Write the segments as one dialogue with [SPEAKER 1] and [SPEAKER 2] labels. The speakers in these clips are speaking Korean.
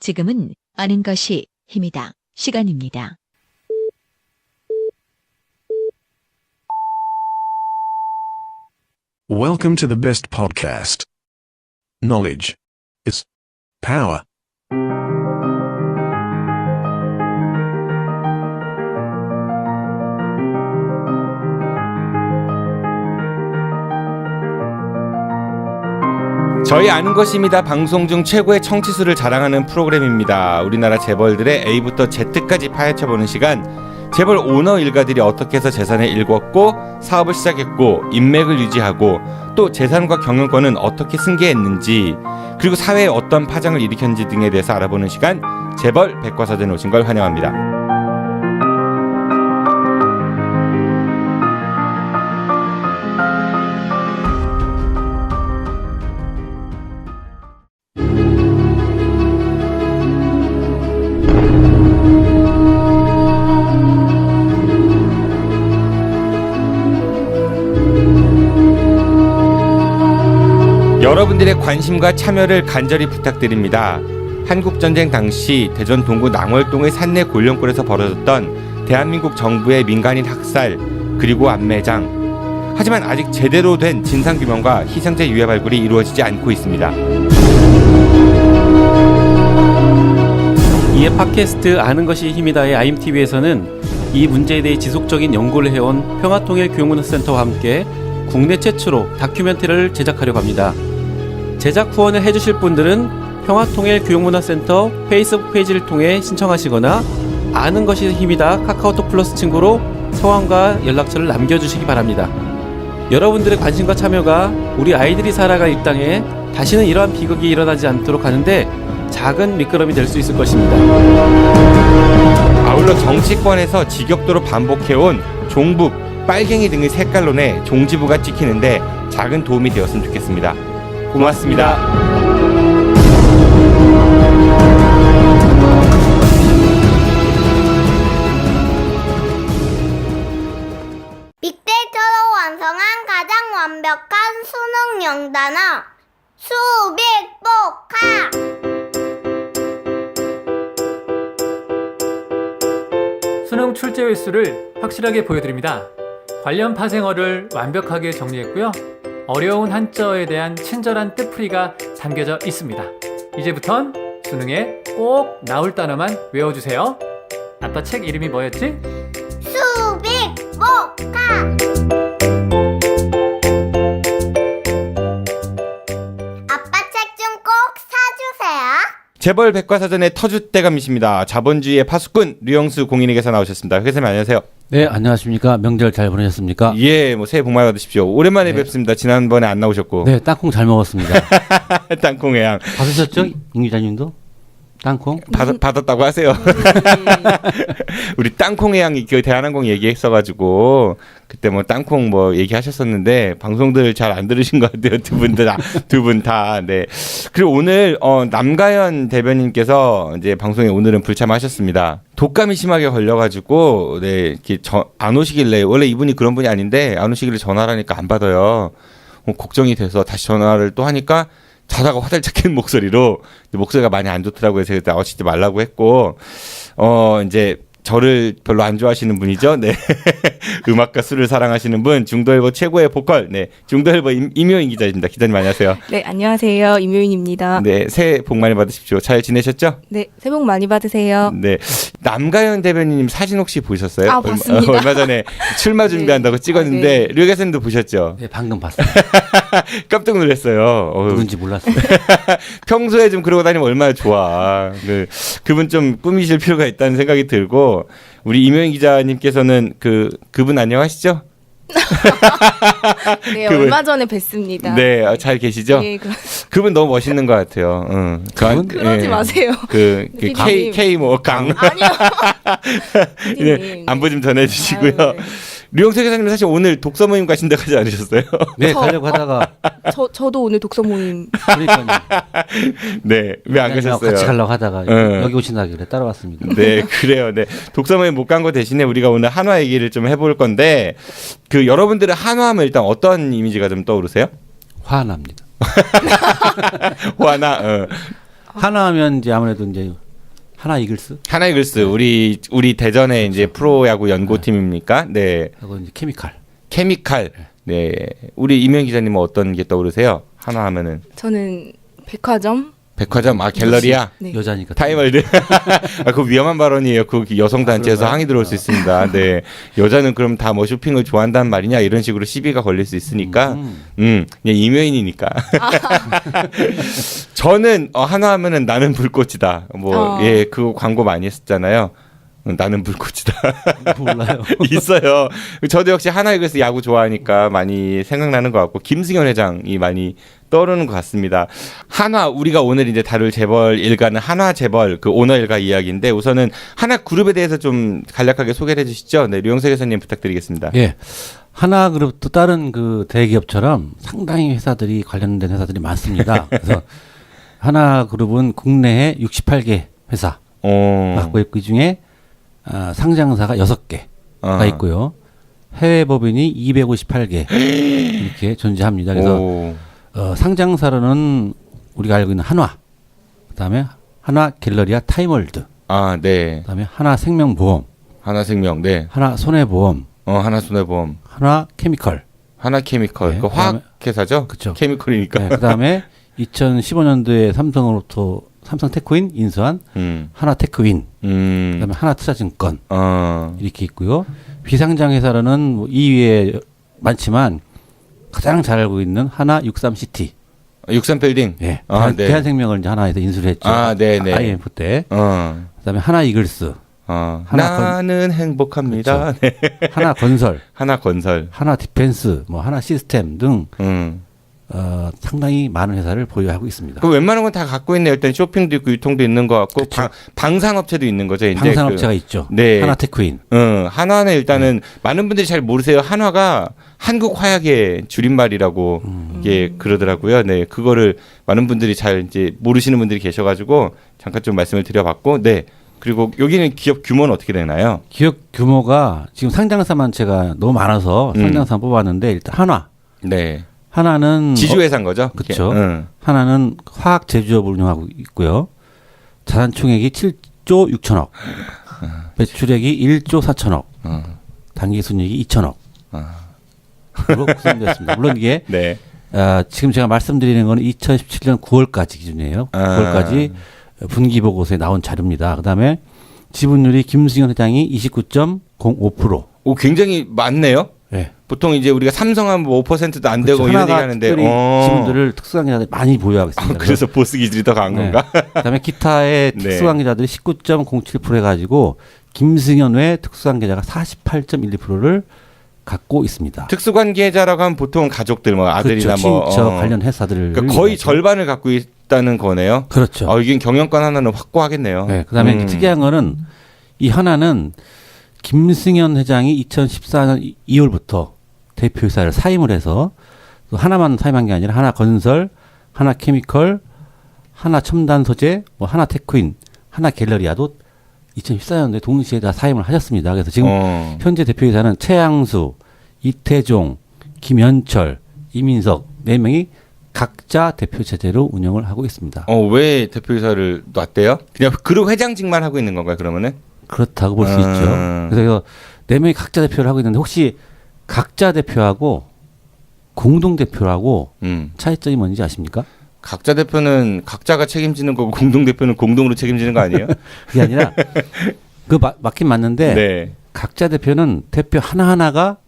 [SPEAKER 1] 지금은 아는 것이 힘이다. 시간입니다.
[SPEAKER 2] Welcome to the best podcast. Knowledge is power.
[SPEAKER 3] 저희 아는 것입니다. 방송 중 최고의 청취수를 자랑하는 프로그램입니다. 우리나라 재벌들의 A부터 Z까지 파헤쳐보는 시간. 재벌 오너 일가들이 어떻게 해서 재산을 일궜고 사업을 시작했고 인맥을 유지하고 또 재산과 경영권은 어떻게 승계했는지, 그리고 사회에 어떤 파장을 일으켰는지 등에 대해서 알아보는 시간, 재벌 백과사전에 오신 걸 환영합니다. 여러분들의 관심과 참여를 간절히 부탁드립니다. 한국전쟁 당시 대전 동구 낭월동의 산내 골령골에서 벌어졌던 대한민국 정부의 민간인 학살 그리고 안매장. 하지만 아직 제대로 된 진상규명과 희생자 유해 발굴이 이루어지지 않고 있습니다.
[SPEAKER 4] 이에 팟캐스트 아는 것이 힘이다의 IMTV에서는 이 문제에 대해 지속적인 연구를 해온 평화통일교육문화센터와 함께 국내 최초로 다큐멘터리를 제작하려고 합니다. 제작 후원을 해주실 분들은 평화통일교육문화센터 페이스북 페이지를 통해 신청하시거나 아는 것이 힘이다 카카오톡 플러스 친구로 성함과 연락처를 남겨주시기 바랍니다. 여러분들의 관심과 참여가 우리 아이들이 살아갈 이 땅에 다시는 이러한 비극이 일어나지 않도록 하는데 작은 미끄럼이 될 수 있을 것입니다.
[SPEAKER 3] 아울러 정치권에서 직격도로 반복해온 종북, 빨갱이 등의 색깔론에 종지부가 찍히는데 작은 도움이 되었으면 좋겠습니다. 고맙습니다.
[SPEAKER 5] 빅데이터로 완성한 가장 완벽한 수능 영단어 수빅복화.
[SPEAKER 6] 수능 출제 횟수를 확실하게 보여드립니다. 관련 파생어를 완벽하게 정리했고요. 어려운 한자어에 대한 친절한 뜻풀이가 담겨져 있습니다. 이제부턴 수능에 꼭 나올 단어만 외워주세요. 아빠 책 이름이 뭐였지?
[SPEAKER 5] 수빅복화. 아빠 책 좀 꼭 사주세요.
[SPEAKER 3] 재벌 백과사전의 터줏대감이십니다. 자본주의의 파수꾼 류영수 공인에게서 나오셨습니다. 회장님 안녕하세요.
[SPEAKER 7] 네, 안녕하십니까. 명절 잘 보내셨습니까?
[SPEAKER 3] 예, 뭐 새해 복 많이 받으십시오. 오랜만에
[SPEAKER 7] 네.
[SPEAKER 3] 뵙습니다. 지난번에 안 나오셨고.
[SPEAKER 7] 네, 땅콩 잘 먹었습니다.
[SPEAKER 3] 땅콩해양
[SPEAKER 7] 받으셨죠? 임 기자님도? 땅콩?
[SPEAKER 3] 받았다고 하세요. 우리 땅콩해양이 그 대한항공 얘기했어가지고 그때 뭐 땅콩 뭐 얘기하셨었는데 방송들 잘 안 들으신 것 같아요. 두 분 다. 네. 그리고 오늘 남가연 대변인께서 이제 방송에 오늘은 불참하셨습니다. 독감이 심하게 걸려가지고 네 이렇게 안 오시길래, 원래 이분이 그런 분이 아닌데 안 오시길래 전화를 하니까 안 받아요. 걱정이 돼서 다시 전화를 또 하니까 자다가 화들짝 깬 목소리로, 목소리가 많이 안 좋더라고요. 제가 나오시지 말라고 했고, 이제 저를 별로 안 좋아하시는 분이죠. 네. 음악과 술을 사랑하시는 분, 중도일보 최고의 보컬, 네. 중도일보 임효인 기자입니다. 기자님 안녕하세요.
[SPEAKER 8] 네, 안녕하세요. 임효인입니다.
[SPEAKER 3] 네. 새해 복 많이 받으십시오. 잘 지내셨죠?
[SPEAKER 8] 네, 새해 복 많이 받으세요.
[SPEAKER 3] 네. 남가연 대변인님 사진 혹시 보셨어요?
[SPEAKER 8] 아, 봤습니다.
[SPEAKER 3] 얼마 전에 출마 준비한다고
[SPEAKER 8] 네.
[SPEAKER 3] 찍었는데,
[SPEAKER 8] 네.
[SPEAKER 3] 류 교수님도 보셨죠?
[SPEAKER 7] 네, 방금 봤습니다.
[SPEAKER 3] 깜짝 놀랐어요.
[SPEAKER 7] 누군지 몰랐어요.
[SPEAKER 3] 평소에 좀 그러고 다니면 얼마나 좋아. 그분 좀 꾸미실 필요가 있다는 생각이 들고, 우리 임효인 기자님께서는 그분 안녕하시죠?
[SPEAKER 8] 네, 얼마 전에 뵀습니다.
[SPEAKER 3] 네, 잘 계시죠?
[SPEAKER 8] 네,
[SPEAKER 3] 그분 너무 멋있는 것 같아요.
[SPEAKER 8] 그러지 마세요.
[SPEAKER 3] K 뭐 강.
[SPEAKER 8] 아니요.
[SPEAKER 3] 네, 안부 좀 전해주시고요.
[SPEAKER 8] 아유, 네.
[SPEAKER 3] 류영석 기자님 사실 오늘 독서 모임 가신다 하지 않으셨어요?
[SPEAKER 7] 네, 가려고 하다가.
[SPEAKER 8] 저도 오늘 독서 모임.
[SPEAKER 7] 그러니까요.
[SPEAKER 3] 네, 왜 안 가셨어요?
[SPEAKER 7] 같이 가려고 하다가 여기 오신다길래 따라왔습니다.
[SPEAKER 3] 네, 그래요. 네, 독서 모임 못 간 거 대신에 우리가 오늘 한화 얘기를 좀 해볼 건데, 여러분들의 한화하면 일단 어떤 이미지가 좀 떠오르세요?
[SPEAKER 7] 화납니다.
[SPEAKER 3] 화나.
[SPEAKER 7] 하나하면 이제 아무래도 이제 하나 이글스
[SPEAKER 3] 하나 이글스 우리 대전의 이제 프로야구 연고팀입니까? 네.
[SPEAKER 7] 하고 이제 케미칼.
[SPEAKER 3] 케미칼. 네. 우리 이면 기자님은 어떤 게 떠오르세요? 하나 하면은
[SPEAKER 8] 저는 백화점.
[SPEAKER 3] 백화점 갤러리아.
[SPEAKER 8] 네.
[SPEAKER 7] 여자니까.
[SPEAKER 3] 타임월드. 그 위험한 발언이에요. 그 여성 단체에서 항의 들어올 수 있습니다. 네. 여자는 그럼 다 뭐 쇼핑을 좋아한다는 말이냐 이런 식으로 시비가 걸릴 수 있으니까. 그냥 이면이니까. 저는 하나 하면은 나는 불꽃이다. 예, 그거 광고 많이 했었잖아요. 나는 불꽃이다.
[SPEAKER 7] 몰라요.
[SPEAKER 3] 있어요. 저도 역시 하나 이글스 야구 좋아하니까 많이 생각나는 것 같고 김승현 회장이 많이 떠오르는 것 같습니다. 한화 우리가 오늘 이제 다룰 재벌 일가는 한화 재벌 그 오너 일가 이야기인데 우선은 한화 그룹에 대해서 좀 간략하게 소개를 해주시죠. 네, 류영석 회사님 부탁드리겠습니다.
[SPEAKER 7] 예. 하나그룹도 다른 그 대기업처럼 상당히 회사들이 관련된 회사들이 많습니다. 그래서 하나그룹은 국내에 68개 회사 갖고 있고 이 중에 상장사가 6개가 있고요. 해외 법인이 258개 이렇게 존재합니다. 그래서 상장사로는 우리가 알고 있는 한화, 그다음에 하나 갤러리아 타임월드,
[SPEAKER 3] 네.
[SPEAKER 7] 그다음에 하나 생명보험,
[SPEAKER 3] 하나 생명, 네.
[SPEAKER 7] 하나 손해보험,
[SPEAKER 3] 하나 손해보험,
[SPEAKER 7] 하나 케미컬,
[SPEAKER 3] 하나 케미컬,
[SPEAKER 7] 네,
[SPEAKER 3] 그 화학 회사죠?
[SPEAKER 7] 그렇죠.
[SPEAKER 3] 케미컬이니까.
[SPEAKER 7] 네, 그다음에 2015년도에 삼성으로부터 삼성테크윈 인수한 하나 테크윈, 그다음에 하나 투자증권 이렇게 있고요. 비상장 회사로는 뭐 2위에 많지만 가장 잘 알고 있는 하나 63시티,
[SPEAKER 3] 63빌딩.
[SPEAKER 7] 예,
[SPEAKER 3] 네.
[SPEAKER 7] 대한생명을 이제 하나에서 인수를 했죠.
[SPEAKER 3] 네네.
[SPEAKER 7] IMF 때. 그다음에 하나 이글스,
[SPEAKER 3] 나는 행복합니다.
[SPEAKER 7] 그렇죠. 네. 하나 건설,
[SPEAKER 3] 하나 건설,
[SPEAKER 7] 하나 디펜스, 뭐 하나 시스템 등 상당히 많은 회사를 보유하고 있습니다.
[SPEAKER 3] 그 웬만한 건 다 갖고 있네요. 일단 쇼핑도 있고 유통도 있는 것 같고 방산업체도 있는 거죠. 이제
[SPEAKER 7] 방산업체가 있죠.
[SPEAKER 3] 네.
[SPEAKER 7] 하나 테크윈.
[SPEAKER 3] 한화는 일단은 많은 분들이 잘 모르세요. 한화가 한국 화약의 줄임말이라고 이게 그러더라고요. 네, 그거를 많은 분들이 잘 이제 모르시는 분들이 계셔가지고 잠깐 좀 말씀을 드려봤고, 네. 그리고 여기는 기업 규모는 어떻게 되나요?
[SPEAKER 7] 기업 규모가 지금 상장사만 제가 너무 많아서 상장사 뽑았는데 일단 한화.
[SPEAKER 3] 네.
[SPEAKER 7] 하나는
[SPEAKER 3] 지주회사인 거죠?
[SPEAKER 7] 그렇죠. 하나는 화학 제조업을 운영하고 있고요. 자산 총액이 7조 6천억, 매출액이 1조 4천억, 단기 순이익이 2천억. 로 구성되었습니다. 물론 이게
[SPEAKER 3] 네.
[SPEAKER 7] 지금 제가 말씀드리는 거는 2017년 9월까지 기준이에요. 9월까지 분기 보고서에 나온 자료입니다. 그다음에 지분율이 김승현 회장이 29.05%.
[SPEAKER 3] 오, 굉장히 많네요.
[SPEAKER 7] 네.
[SPEAKER 3] 보통 이제 우리가 삼성하면 뭐 5%도 안 되고
[SPEAKER 7] 그렇죠.
[SPEAKER 3] 이런 얘기
[SPEAKER 7] 하나가
[SPEAKER 3] 하는데
[SPEAKER 7] 특별히 지분들을 특수관계자들이 많이 보유하고 있습니다.
[SPEAKER 3] 그래서 보스 기질이 더 강한 건가?
[SPEAKER 7] 그다음에 기타의
[SPEAKER 3] 네.
[SPEAKER 7] 특수관계자들이 19.07% 해가지고 김승현 외 특수관계자가 48.12%를 갖고 있습니다.
[SPEAKER 3] 특수관계자라고 하면 보통 가족들 뭐 아들이나
[SPEAKER 7] 그렇죠.
[SPEAKER 3] 뭐
[SPEAKER 7] 친척 관련 회사들을
[SPEAKER 3] 그러니까 거의 절반을 갖고 있다는 거네요.
[SPEAKER 7] 그렇죠.
[SPEAKER 3] 이게 경영권 하나는 확고하겠네요.
[SPEAKER 7] 네, 그다음에 특이한 거는 이 하나는 김승현 회장이 2014년 2월부터 대표이사를 사임을 해서 또 하나만 사임한 게 아니라 하나 건설, 하나 케미컬, 하나 첨단 소재, 뭐 하나 테크윈, 하나 갤러리아도 2014년도에 동시에 다 사임을 하셨습니다. 그래서 지금 현재 대표이사는 최양수, 이태종, 김현철, 이민석 4명이 각자 대표 체제로 운영을 하고 있습니다.
[SPEAKER 3] 왜 대표이사를 놨대요? 그냥 그룹 회장직만 하고 있는 건가요, 그러면은?
[SPEAKER 7] 그렇다고 볼 수 있죠. 그래서 4명이 각자 대표를 하고 있는데 혹시 각자 대표하고 공동 대표하고 차이점이 뭔지 아십니까?
[SPEAKER 3] 각자 대표는 각자가 책임지는 거고 공동 대표는 공동으로 책임지는 거 아니에요?
[SPEAKER 7] 그게 아니라 맞긴 맞는데
[SPEAKER 3] 네.
[SPEAKER 7] 각자 대표는 대표 하나하나가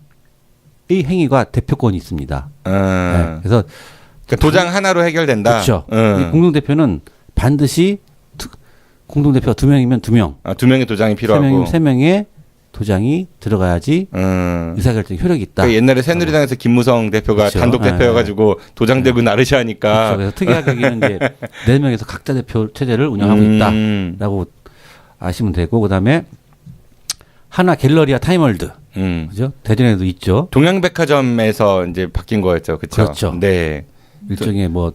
[SPEAKER 7] 이 행위가 대표권이 있습니다. 네. 그래서
[SPEAKER 3] 그러니까 도장 하나로 해결된다.
[SPEAKER 7] 그렇죠. 이 공동 대표는 반드시 공동 대표가 2명이면 2명,
[SPEAKER 3] 2명의 도장이 필요하고
[SPEAKER 7] 3명이면 3명의 도장이 들어가야지 의사결정 효력이 있다.
[SPEAKER 3] 그러니까 옛날에 새누리당에서 김무성 대표가
[SPEAKER 7] 그렇죠.
[SPEAKER 3] 단독 대표여가지고 도장 들고 나르시 하니까.
[SPEAKER 7] 그렇죠. 그래서 특이하게 여기는 이제 4명에서 각자 대표 체제를 운영하고 있다라고 아시면 되고, 그다음에 하나 갤러리아 타임월드, 그죠? 대전에도 있죠.
[SPEAKER 3] 동양백화점에서 이제 바뀐 거였죠,
[SPEAKER 7] 그렇죠.
[SPEAKER 3] 네.
[SPEAKER 7] 일종의 뭐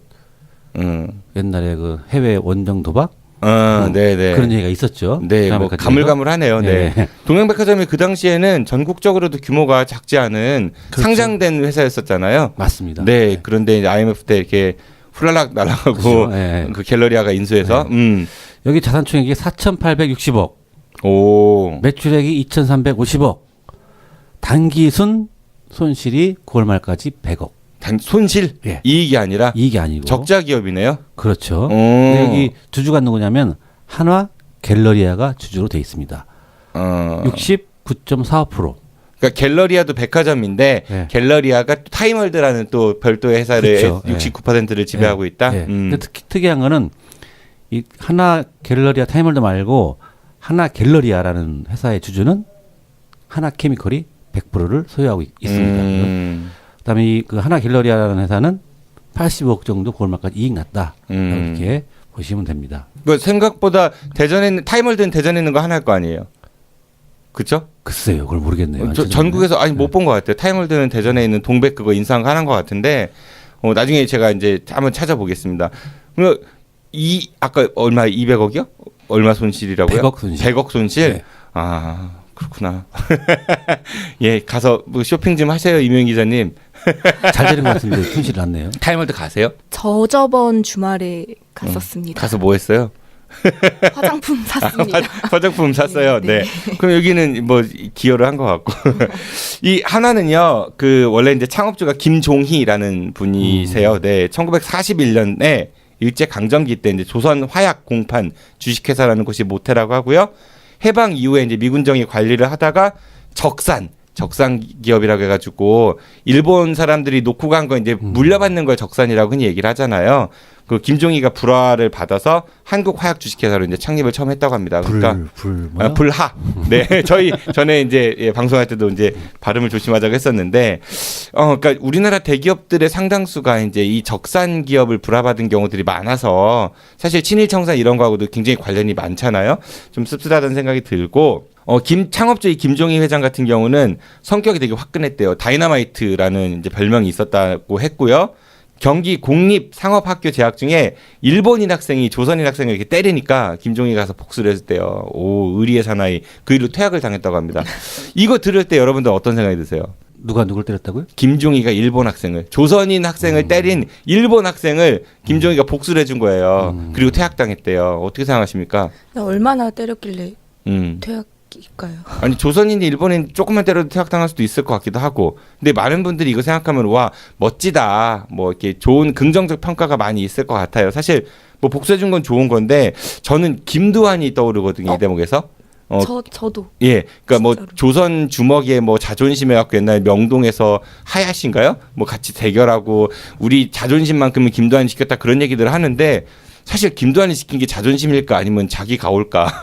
[SPEAKER 7] 옛날에 그 해외 원정 도박.
[SPEAKER 3] 네네.
[SPEAKER 7] 그런 얘기가 있었죠.
[SPEAKER 3] 네, 뭐 가물가물하네요. 네.
[SPEAKER 7] 네.
[SPEAKER 3] 동양백화점이 그 당시에는 전국적으로도 규모가 작지 않은
[SPEAKER 7] 그렇죠.
[SPEAKER 3] 상장된 회사였었잖아요.
[SPEAKER 7] 맞습니다.
[SPEAKER 3] 네, 그런데 이제 IMF 때 이렇게 후랄락 날아가고
[SPEAKER 7] 그렇죠. 예.
[SPEAKER 3] 그 갤러리아가 인수해서
[SPEAKER 7] 여기 자산 총액이 4,860억,
[SPEAKER 3] 오.
[SPEAKER 7] 매출액이 2,350억, 단기 손실이 9월 말까지 100억.
[SPEAKER 3] 손실
[SPEAKER 7] 예.
[SPEAKER 3] 이익이 아니라
[SPEAKER 7] 이익이 아니고.
[SPEAKER 3] 적자 기업이네요.
[SPEAKER 7] 그렇죠. 근데 여기 주주가 누구냐면 한화 갤러리아가 주주로 돼 있습니다. 69.45%.
[SPEAKER 3] 그러니까 갤러리아도 백화점인데
[SPEAKER 7] 예.
[SPEAKER 3] 갤러리아가 타임월드라는 또 별도의 회사를
[SPEAKER 7] 그렇죠.
[SPEAKER 3] 69%를 지배하고 있다.
[SPEAKER 7] 예. 근데 특이한 거는 이 하나 갤러리아 타임월드 말고 하나 갤러리아라는 회사의 주주는 하나 케미컬이 100%를 소유하고 있습니다. 그다음에 이 그 하나 갤러리아라는 회사는 85억 정도 9월 말까지 이익 났다. 이렇게 보시면 됩니다.
[SPEAKER 3] 그 생각보다 대전에 있는 타임월드는 대전에 있는 거 하나일 거 아니에요. 그렇죠?
[SPEAKER 7] 글쎄요, 그걸 모르겠네요.
[SPEAKER 3] 전국에서 아니 못 본 것 같아요. 타임월드는 대전에 있는 동백 그거 인상 하는 것 같은데 나중에 제가 이제 한번 찾아보겠습니다. 그럼 이 아까 얼마 200억이요? 얼마 손실이라고요?
[SPEAKER 7] 100억 손실.
[SPEAKER 3] 100억 손실.
[SPEAKER 7] 네.
[SPEAKER 3] 아 그렇구나. 예, 가서 뭐 쇼핑 좀 하세요, 이명 기자님.
[SPEAKER 7] 잘 되는 것 같은데 손실이 났네요.
[SPEAKER 3] 타임월드 가세요?
[SPEAKER 8] 저번 주말에 갔었습니다.
[SPEAKER 3] 가서 뭐 했어요?
[SPEAKER 8] 화장품 샀습니다.
[SPEAKER 3] 화장품 샀어요. 네.
[SPEAKER 8] 네.
[SPEAKER 3] 그럼 여기는 뭐 기여를 한 것 같고 이 하나는요. 그 원래 이제 창업주가 김종희라는 분이세요. 네. 1941년에 일제 강점기 때 이제 조선 화약 공판 주식회사라는 곳이 모태라고 하고요. 해방 이후에 이제 미군정이 관리를 하다가 적산 기업이라고 해가지고 일본 사람들이 놓고 간 거 이제 물려받는 걸 적산이라고 흔히 얘기를 하잖아요. 그 김종희가 불화를 받아서 한국 화약 주식회사로 이제 창립을 처음 했다고 합니다. 그러니까 불하. 네, 저희 전에 이제 방송할 때도 이제 발음을 조심하자고 했었는데, 그러니까 우리나라 대기업들의 상당수가 이제 이 적산 기업을 불화받은 경우들이 많아서 사실 친일 청산 이런 거하고도 굉장히 관련이 많잖아요. 좀 씁쓸하다는 생각이 들고. 창업주의 김종희 회장 같은 경우는 성격이 되게 화끈했대요. 다이너마이트라는 이제 별명이 있었다고 했고요. 경기 공립상업학교 재학 중에 일본인 학생이 조선인 학생을 이렇게 때리니까 김종희가 가서 복수를 했대요. 오, 의리의 사나이. 그 일로 퇴학을 당했다고 합니다. 이거 들을 때 여러분들 어떤 생각이 드세요?
[SPEAKER 7] 누가 누굴 때렸다고요?
[SPEAKER 3] 김종희가 일본 학생을, 조선인 학생을 때린 일본 학생을 김종희가 복수를 해준 거예요. 그리고 퇴학당했대요. 어떻게 생각하십니까?
[SPEAKER 8] 얼마나 때렸길래 퇴학일까요?
[SPEAKER 3] 아니 조선인이 일본인 조금만 때려도 퇴학당할 수도 있을 것 같기도 하고. 근데 많은 분들이 이거 생각하면 와 멋지다. 뭐 이렇게 좋은 긍정적 평가가 많이 있을 것 같아요. 사실 뭐 복수해준 건 좋은 건데 저는 김두한이 떠오르거든요. 이 대목에서.
[SPEAKER 8] 저도.
[SPEAKER 3] 예, 그러니까 뭐
[SPEAKER 8] 진짜로.
[SPEAKER 3] 조선 주먹에 뭐 자존심에 갖고 옛날 명동에서 하야신가요? 뭐 같이 대결하고 우리 자존심만큼은 김두한이 시켰다 그런 얘기들을 하는데 사실 김두한이 시킨 게 자존심일까 아니면 자기 가올까?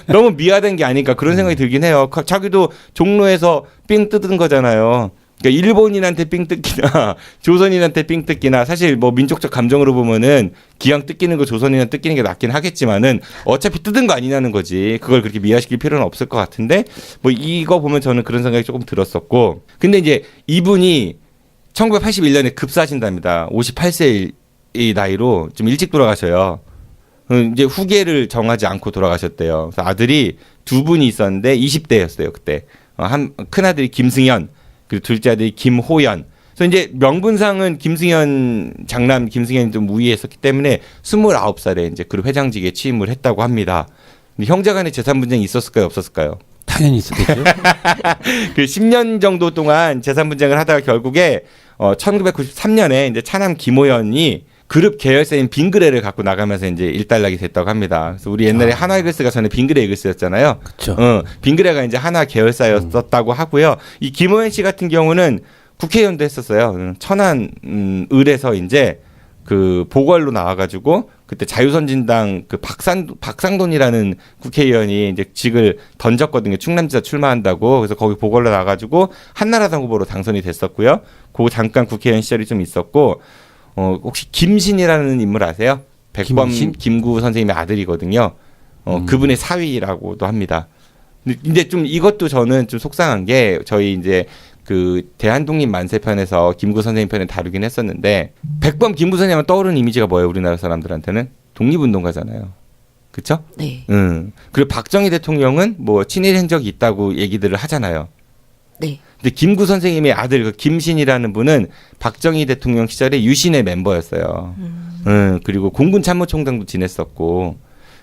[SPEAKER 3] 너무 미화된 게 아닐까 그런 생각이 들긴 해요. 자기도 종로에서 삥 뜯은 거잖아요. 그러니까 일본인한테 삥 뜯기나 조선인한테 삥 뜯기나 사실 뭐 민족적 감정으로 보면은 기왕 뜯기는 거 조선인한테 뜯기는 게 낫긴 하겠지만은 어차피 뜯은 거 아니냐는 거지. 그걸 그렇게 미화시킬 필요는 없을 것 같은데 뭐 이거 보면 저는 그런 생각이 조금 들었었고. 근데 이제 이분이 1981년에 급사하신답니다. 58세 이 나이로 좀 일찍 돌아가셔요. 이제 후계를 정하지 않고 돌아가셨대요. 그래서 아들이 두 분이 있었는데 20대였어요 그때. 큰 아들이 김승현 그리고 둘째 아들이 김호연. 그래서 이제 명분상은 장남 김승현이 좀 우위했었기 때문에 29살에 이제 그룹 회장직에 취임을 했다고 합니다. 근데 형제간의 재산 분쟁이 있었을까요, 없었을까요?
[SPEAKER 7] 당연히 있었겠죠.
[SPEAKER 3] 그 10년 정도 동안 재산 분쟁을 하다가 결국에 1993년에 이제 차남 김호연이 그룹 계열사인 빙그레를 갖고 나가면서 이제 일단락이 됐다고 합니다. 그래서 우리 옛날에 하나 이글스가 전에 빙그레 이글스였잖아요.
[SPEAKER 7] 그렇죠.
[SPEAKER 3] 빙그레가 이제 하나 계열사였었다고 하고요. 이 김호연 씨 같은 경우는 국회의원도 했었어요. 천안 을에서 이제 그 보궐로 나와가지고 그때 자유선진당 그 박상돈이라는 국회의원이 이제 직을 던졌거든요. 충남지사 출마한다고. 그래서 거기 보궐로 나와가지고 한나라당 후보로 당선이 됐었고요. 그 잠깐 국회의원 시절이 좀 있었고. 혹시 김신이라는 인물 아세요? 백범 김구 선생님의 아들이거든요. 그분의 사위라고도 합니다. 근데 좀 이것도 저는 좀 속상한 게 저희 이제 그 대한독립 만세편에서 김구 선생님 편을 다루긴 했었는데 백범 김구 선생님은 떠오르는 이미지가 뭐예요? 우리나라 사람들한테는 독립운동가잖아요. 그렇죠?
[SPEAKER 8] 네.
[SPEAKER 3] 그리고 박정희 대통령은 뭐 친일 행적이 있다고 얘기들을 하잖아요.
[SPEAKER 8] 네.
[SPEAKER 3] 근데 김구 선생님의 아들 그 김신이라는 분은 박정희 대통령 시절에 유신의 멤버였어요. 그리고 공군 참모총장도 지냈었고,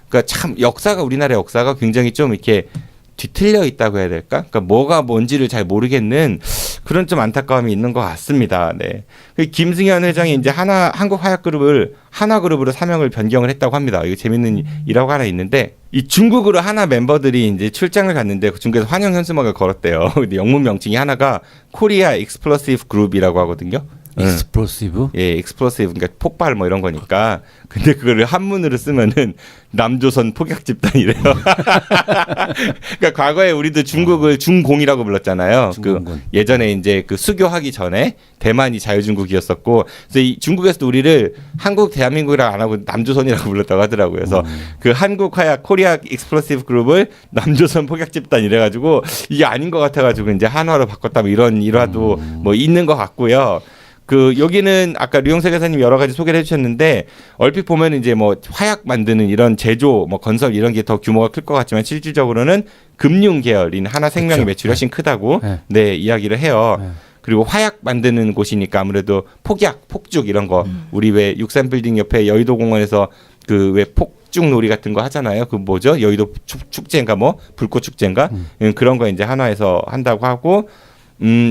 [SPEAKER 3] 그러니까 참 역사가 우리나라 역사가 굉장히 좀 이렇게 뒤틀려 있다고 해야 될까? 그러니까 뭐가 뭔지를 잘 모르겠는 그런 좀 안타까움이 있는 것 같습니다. 네. 김승현 회장이 이제 한국화약그룹을 하나그룹으로 사명을 변경을 했다고 합니다. 이거 재밌는 일화가 하나 있는데, 이 중국으로 하나 멤버들이 이제 출장을 갔는데 그 중국에서 환영 현수막을 걸었대요. 근데 영문 명칭이 하나가 코리아 익스플로시브 그룹이라고 하거든요.
[SPEAKER 7] 익스플로시브?
[SPEAKER 3] 예, 익스플로시브 그러니까 폭발 뭐 이런 거니까. 근데 그거를 한문으로 쓰면은 남조선 포격 집단이래요. 그러니까 과거에 우리도 중국을 중공이라고 불렀잖아요.
[SPEAKER 7] 중공군.
[SPEAKER 3] 그 예전에 이제 그 수교하기 전에 대만이 자유중국이었었고, 그래서 이 중국에서도 우리를 한국 대한민국이라고 안 하고 남조선이라고 불렀다고 하더라고요. 그래서 그 한국화약 코리아 익스플로시브 그룹을 남조선 포격 집단 이래가지고 이게 아닌 것 같아가지고 이제 한화로 바꿨다 뭐 이런 일화도 뭐 있는 것 같고요. 그 여기는 아까 류영석 회사님 여러 가지 소개를 해주셨는데, 얼핏 보면 이제 뭐 화약 만드는 이런 제조, 뭐 건설 이런 게 더 규모가 클 것 같지만 실질적으로는 금융 계열인 하나생명의
[SPEAKER 7] 그렇죠.
[SPEAKER 3] 매출이 훨씬 크다고
[SPEAKER 7] 네.
[SPEAKER 3] 네 이야기를 해요.
[SPEAKER 7] 네.
[SPEAKER 3] 그리고 화약 만드는 곳이니까 아무래도 폭약, 폭죽 이런 거 우리 왜 63빌딩 옆에 여의도공원에서 그 왜 폭죽 놀이 같은 거 하잖아요. 그 뭐죠? 여의도 축제인가 뭐 불꽃 축제인가 그런 거 이제 한화에서 한다고 하고,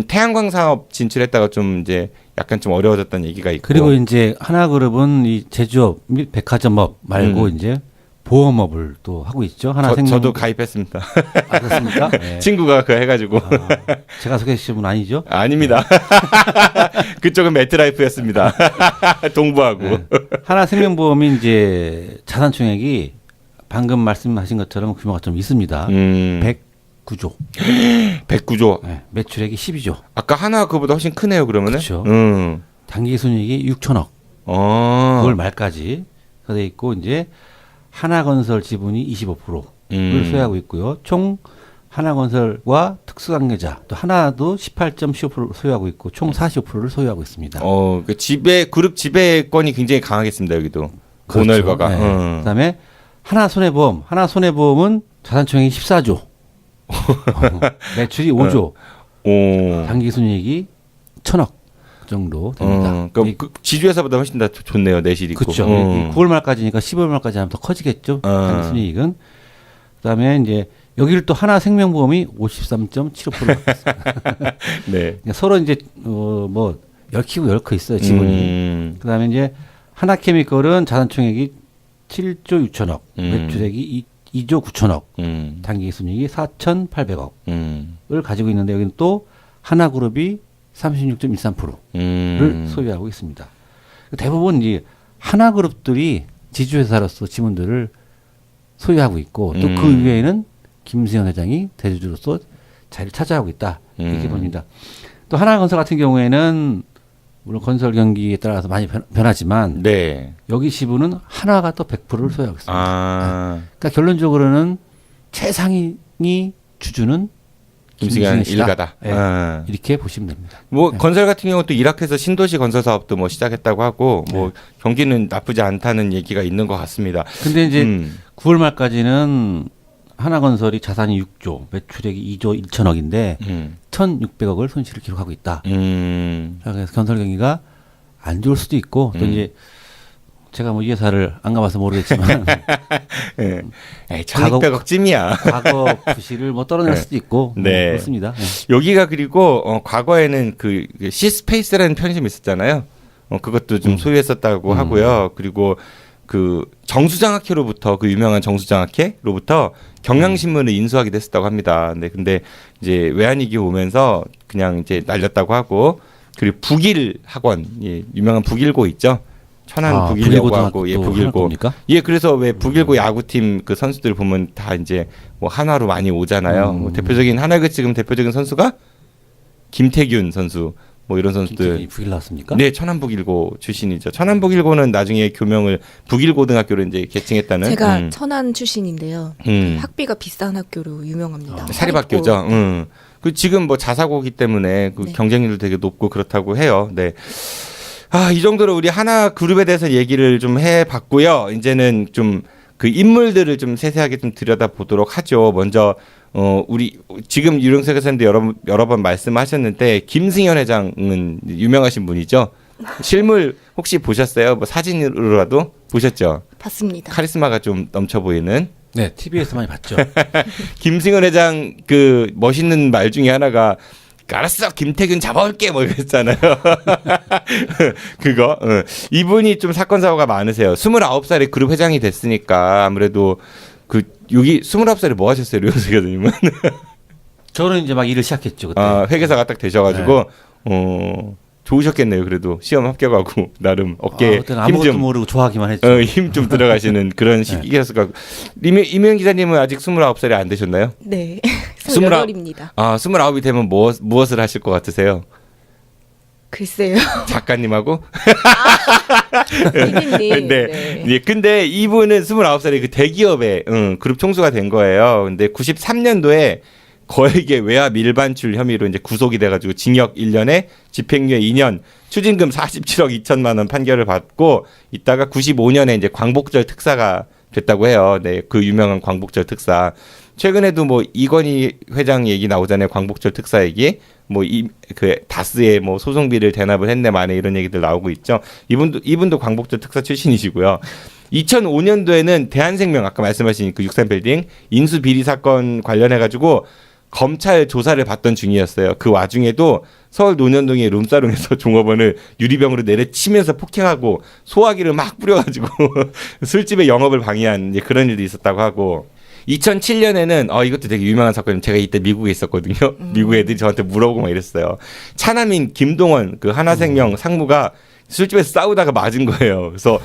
[SPEAKER 3] 태양광 사업 진출했다가 좀 이제 약간 좀 어려워졌다는 얘기가 있고.
[SPEAKER 7] 그리고 이제 하나그룹은 이 제조업 및 백화점업 말고 이제 보험업을 또 하고 있죠. 하나생명.
[SPEAKER 3] 저도 가입했습니다.
[SPEAKER 7] 아, 그렇습니까? 네.
[SPEAKER 3] 친구가 그거 해가지고.
[SPEAKER 7] 제가 소개해 주신 분 아니죠?
[SPEAKER 3] 아닙니다. 그쪽은 매트라이프였습니다. 동부하고.
[SPEAKER 7] 네. 하나생명보험이 이제 자산총액이 방금 말씀하신 것처럼 규모가 좀 있습니다. 109조.
[SPEAKER 3] 109조.
[SPEAKER 7] 네, 매출액이 12조.
[SPEAKER 3] 아까 하나 그보다 훨씬 크네요, 그러면은.
[SPEAKER 7] 그렇죠. 당기순이익이 6천억. 9월 말까지 돼 있고, 이제 하나건설 지분이 25%를 소유하고 있고요. 총 하나건설과 특수관계자 또 하나도 18.15%를 소유하고 있고 총 45%를 소유하고 있습니다.
[SPEAKER 3] 그 그룹 지배권이 굉장히 강하겠습니다, 여기도.
[SPEAKER 7] 그렇죠.
[SPEAKER 3] 오늘과가.
[SPEAKER 7] 네. 그다음에 하나손해보험은 자산총액이 14조. 매출이 5조. 당기순이익이 1,000억 정도 됩니다.
[SPEAKER 3] 그 지주회사보다 훨씬 더 좋네요, 내실 있고.
[SPEAKER 7] 그렇죠. 9월 말까지니까 10월 말까지 하면 더 커지겠죠. 당기순이익은. 그다음에 이제 여기를 또 하나생명보험이 53.75%를 갖고 있습니다.
[SPEAKER 3] 네.
[SPEAKER 7] 그러니까 서로 이제 뭐 얽히고 얽혀 있어요, 지분이. 그다음에 이제 하나케미컬은 자산총액이 7조 6천억, 매출액이 2조 9천억, 당기순이익이 4,800억을 가지고 있는데, 여기는 또 하나그룹이 36.13%를 소유하고 있습니다. 대부분 이 하나그룹들이 지주회사로서 지분들을 소유하고 있고, 또 그 이외에는 김승현 회장이 대주주로서 자리를 차지하고 있다, 이렇게 봅니다. 또 하나건설 같은 경우에는 물론 건설 경기에 따라서 많이 변하지만, 네. 여기 지분은 하나가 또 100%를 소유하고 있습니다. 그러니까 결론적으로는 최상위 주주는
[SPEAKER 3] 김승현 일가다.
[SPEAKER 7] 네. 이렇게 보시면 됩니다.
[SPEAKER 3] 뭐
[SPEAKER 7] 네.
[SPEAKER 3] 건설 같은 경우 또 이라크에서 신도시 건설 사업도 뭐 시작했다고 하고, 뭐 경기는 나쁘지 않다는 얘기가 있는 것 같습니다. 근데
[SPEAKER 7] 이제 9월 말까지는 하나건설이 자산이 6조, 매출액이 2조 1천억인데 1,600억을 손실을 기록하고 있다. 그래서 건설 경기가 안 좋을 수도 있고, 또 이제 제가 뭐 이 회사를 안 가봐서 모르겠지만,
[SPEAKER 3] 네. 1,600억 찜이야.
[SPEAKER 7] 과거 부실을 뭐 떨어낼 수도 있고,
[SPEAKER 3] 네.
[SPEAKER 7] 그렇습니다. 네.
[SPEAKER 3] 여기가 그리고 과거에는 그 시스페이스라는 편의점이 있었잖아요. 그것도 좀 소유했었다고 하고요. 그리고 그 정수장학회로부터, 그 유명한 정수장학회로부터 경향신문을 인수하기도 했었다고 합니다. 근데 이제 외환위기 오면서 그냥 이제 날렸다고 하고, 그리고 북일 학원, 유명한 북일고 있죠. 천안 북일고하고, 북일고. 그래서 왜 북일고 야구팀 그 선수들 보면 다 이제 뭐 한화로 많이 오잖아요. 뭐 대표적인 하나그 지금 대표적인 선수가 김태균 선수. 뭐 이런 선수들.
[SPEAKER 7] 북일 나왔습니까?
[SPEAKER 3] 네, 천안 북일고 출신이죠. 천안 북일고는 나중에 교명을 북일고등학교로 이제 개칭했다는.
[SPEAKER 8] 제가 천안 출신인데요. 학비가 비싼 학교로 유명합니다.
[SPEAKER 3] 사립학교죠. 그 지금 뭐 자사고기 때문에 그 경쟁률도 되게 높고 그렇다고 해요. 네. 이 정도로 우리 하나 그룹에 대해서 얘기를 좀 해봤고요. 이제는 좀 그 인물들을 좀 세세하게 좀 들여다보도록 하죠. 먼저 우리 지금 유령석 교수님도 여러 번 말씀하셨는데 김승현 회장은 유명하신 분이죠. 실물 혹시 보셨어요? 뭐 사진으로라도 보셨죠?
[SPEAKER 8] 봤습니다.
[SPEAKER 3] 카리스마가 좀 넘쳐 보이는.
[SPEAKER 7] 네, TV에서 많이 봤죠.
[SPEAKER 3] 김승현 회장 그 멋있는 말 중에 하나가 알았어 김태균 잡아올게 뭐 이랬잖아요. 그거 이분이 좀 사건 사고가 많으세요. 29살에 그룹 회장이 됐으니까 아무래도 그 여기 29살에 뭐 하셨어요, 류영석 교수님은?
[SPEAKER 7] 저는 이제 막 일을 시작했죠. 그때.
[SPEAKER 3] 회계사가 딱 되셔가지고 좋으셨겠네요. 그래도 시험 합격하고 나름 어깨에
[SPEAKER 7] 그때는
[SPEAKER 3] 힘
[SPEAKER 7] 아무것도
[SPEAKER 3] 좀
[SPEAKER 7] 모르고 좋아하기만 했죠.
[SPEAKER 3] 힘 좀 들어가시는 그런 시기였을 것 같고. 이면 기자님은 아직 29살이 안 되셨나요?
[SPEAKER 8] 네.
[SPEAKER 3] 29
[SPEAKER 8] 28입니다.
[SPEAKER 3] 29이 되면 무엇을 하실 것 같으세요?
[SPEAKER 8] 글쎄요.
[SPEAKER 3] 작가님하고?
[SPEAKER 8] 피디님.
[SPEAKER 3] 네. 예, 근데 이분은 29살에 그 대기업에 그룹 총수가 된 거예요. 근데 93년도에 거액의 외압 밀반출 혐의로 이제 구속이 돼가지고 징역 1년에 집행유예 2년, 추징금 47억 2천만 원 판결을 받고 있다가 95년에 이제 광복절 특사가 됐다고 해요. 네, 그 유명한 광복절 특사. 최근에도 뭐 이건희 회장 얘기 나오잖아요. 광복절 특사 얘기. 뭐 그 다스의 뭐 소송비를 대납을 했네 만에 이런 얘기들 나오고 있죠. 이분도 광복절 특사 출신이시고요. 2005년도에는 대한생명 아까 말씀하신 그 63빌딩 인수 비리 사건 관련해 가지고 검찰 조사를 받던 중이었어요. 그 와중에도 서울 논현동의 룸사롱에서 종업원을 유리병으로 내려치면서 폭행하고 소화기를 막 뿌려가지고 술집의 영업을 방해한 이제 그런 일도 있었다고 하고 2007년에는 이것도 되게 유명한 사건이에요. 제가 이때 미국에 있었거든요. 미국 애들이 저한테 물어보고 막 이랬어요. 차남인 김동원 그 하나생명 상무가 술집에서 싸우다가 맞은 거예요. 그래서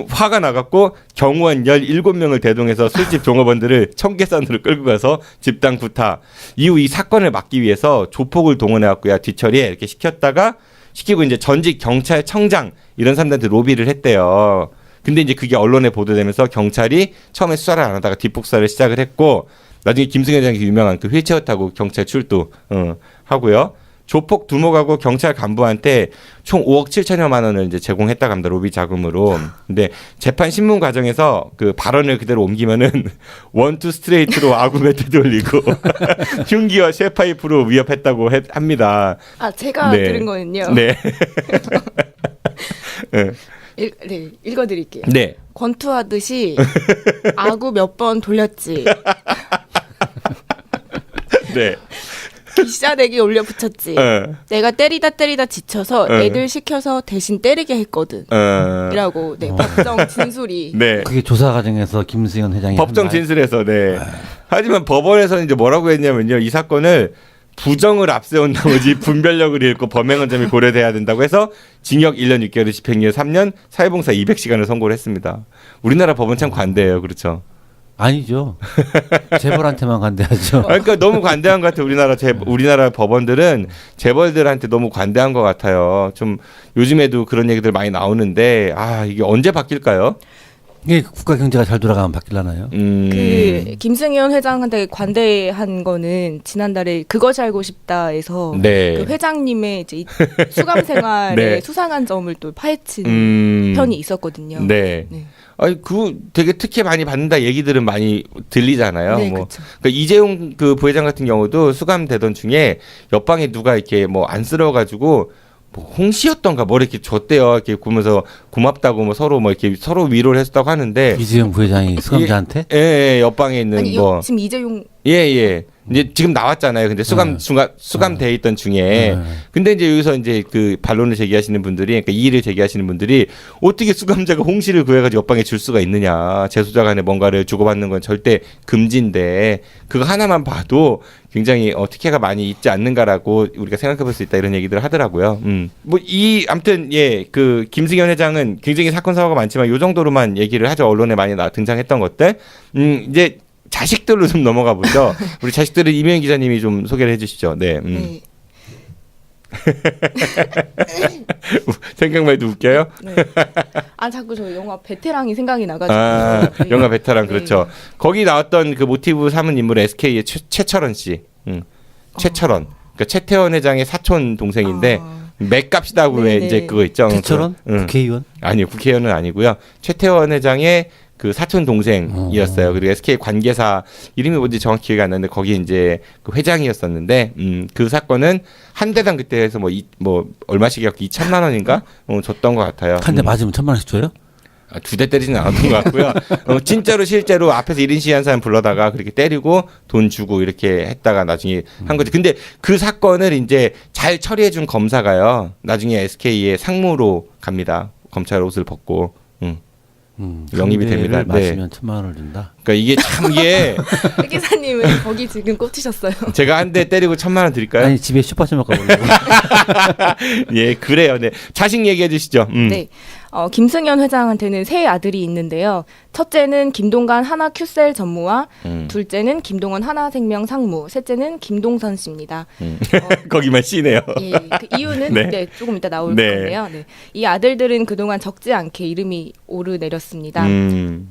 [SPEAKER 3] 화가 나갖고 경호원 17명을 대동해서 술집 종업원들을 청계산으로 끌고 가서 집단 구타. 이후 이 사건을 막기 위해서 조폭을 동원해갖고 야 뒤처리해 이렇게 시키고 이제 전직 경찰청장 이런 사람들한테 로비를 했대요. 근데 이제 그게 언론에 보도되면서 경찰이 처음에 수사를 안 하다가 뒷북사를 시작을 했고 나중에 김승현 회장이 유명한 그 휠체어 타고 경찰 출두 하고요. 조폭 두목하고 경찰 간부한테 총 5억 7천여만 원을 이제 제공했다고 합니다. 로비 자금으로. 근데 재판 신문 과정에서 그 발언을 그대로 옮기면은 원투 스트레이트로 아구멘트 돌리고 흉기와 쇠파이프로 위협했다고 합니다.
[SPEAKER 8] 제가 들은 거는요.
[SPEAKER 3] 네.
[SPEAKER 8] 네, 읽어드릴게요.
[SPEAKER 3] 네.
[SPEAKER 8] 권투하듯이 아구 몇 번 돌렸지.
[SPEAKER 3] 네.
[SPEAKER 8] 기싸대기 올려 붙였지. 내가 때리다 지쳐서 애들 시켜서 대신 때리게 했거든. 이라고 법정 진술이.
[SPEAKER 3] 네.
[SPEAKER 7] 그게 조사 과정에서 김승현 회장이
[SPEAKER 3] 법정 진술에서 네. 하지만 법원에서는 이제 뭐라고 했냐면요. 이 사건을 부정을 앞세운 나머지 분별력을 잃고 범행한 점이 고려돼야 된다고 해서 징역 1년 6개월, 집행유예 3년, 사회봉사 200시간을 선고를 했습니다. 우리나라 법원 참 관대해요. 그렇죠?
[SPEAKER 7] 아니죠. 재벌한테만 관대하죠.
[SPEAKER 3] 그러니까 너무 관대한 것 같아요. 우리나라 법원들은 재벌들한테 너무 관대한 것 같아요. 좀 요즘에도 그런 얘기들 많이 나오는데 이게 언제 바뀔까요?
[SPEAKER 7] 이게 국가 경제가 잘 돌아가면 바뀌려나요?
[SPEAKER 8] 그 김승현 회장한테 관대한 거는 지난달에 그것이 알고 싶다에서
[SPEAKER 3] 네.
[SPEAKER 8] 그 회장님의 이제 수감 생활에
[SPEAKER 3] 네.
[SPEAKER 8] 수상한 점을 또 파헤친 편이 있었거든요.
[SPEAKER 3] 네. 그 되게 특혜 많이 받는다 얘기들은 많이 들리잖아요.
[SPEAKER 8] 네,
[SPEAKER 3] 뭐. 그러니까 이재용 그 부회장 같은 경우도 수감되던 중에 옆방에 누가 이렇게 뭐 안쓰러워가지고 뭐 홍시였던가 뭐 이렇게 줬대요. 이렇게 보면서 고맙다고 뭐 서로 위로를 했다고 하는데
[SPEAKER 7] 이재용 부회장이 수감자한테?
[SPEAKER 3] 예, 옆방에 있는
[SPEAKER 8] 지금 이재용
[SPEAKER 3] 예. 이제 지금 나왔잖아요. 근데 수감돼 있던 중에. 근데 이제 여기서 이제 그 반론을 제기하시는 분들이, 그러니까 이의를 제기하시는 분들이 어떻게 수감자가 홍시를 구해가지고 옆방에 줄 수가 있느냐. 재소자 간에 뭔가를 주고받는 건 절대 금지인데 그거 하나만 봐도 굉장히 특혜가 많이 있지 않는가라고 우리가 생각해 볼 수 있다 이런 얘기들을 하더라고요. 아무튼 그 김승현 회장은 굉장히 사건 사고가 많지만 요 정도로만 얘기를 하죠. 언론에 많이 등장했던 것들. 이제 자식들로 좀 넘어가 보죠. 우리 자식들은 이면 기자님이 좀 소개를 해주시죠. 네.
[SPEAKER 8] 네.
[SPEAKER 3] 생각만 해도 웃겨요?
[SPEAKER 8] 네. 자꾸 저 영화 베테랑이 생각이 나가지고.
[SPEAKER 3] 영화 베테랑 그렇죠. 거기 나왔던 그 모티브 삼은 인물 SK의 최철원 씨. 최철원. 그러니까 최태원 회장의 사촌 동생인데 맥갑시다고 왜 이제 그거 있죠.
[SPEAKER 7] 최철원? 국회의원?
[SPEAKER 3] 아니요, 국회의원은 아니고요. 최태원 회장의 그 사촌 동생이었어요. 그리고 SK 관계사 이름이 뭔지 정확히 기억이 안 나는데 거기 이제 그 회장이었었는데 그 사건은 한 대당 그때 해서 뭐 얼마씩이었고 2천만 원인가 줬던 것 같아요.
[SPEAKER 7] 한 대 맞으면 1,000만 원씩 줘요?
[SPEAKER 3] 두 대 때리지는 않았던 것 같고요. 진짜로 실제로 앞에서 1인 시위한 사람 불러다가 그렇게 때리고 돈 주고 이렇게 했다가 나중에 한 거죠. 근데 그 사건을 이제 잘 처리해준 검사가요. 나중에 SK의 상무로 갑니다. 검찰 옷을 벗고. 영입이 됩니다.
[SPEAKER 7] 마시면 1,000만 원을 준다.
[SPEAKER 3] 그러니까 이게 참 이게
[SPEAKER 8] 회계사님은 거기 지금 꽂히셨어요.
[SPEAKER 3] 제가 한 대 때리고 1,000만 원 드릴까요?
[SPEAKER 7] 아니 집에 슈퍼쇼 가보려고.
[SPEAKER 3] 예, 그래요. 네, 자식 얘기해 주시죠.
[SPEAKER 8] 네. 김승현 회장한테는 세 아들이 있는데요. 첫째는 김동관 하나 큐셀 전무와 둘째는 김동원 하나생명 상무, 셋째는 김동선 씨입니다.
[SPEAKER 3] 거기만 씨네요.
[SPEAKER 8] 예, 그 이유는
[SPEAKER 3] 네.
[SPEAKER 8] 조금 이따 나올
[SPEAKER 3] 네.
[SPEAKER 8] 건데요. 네. 이 아들들은 그동안 적지 않게 이름이 오르내렸습니다.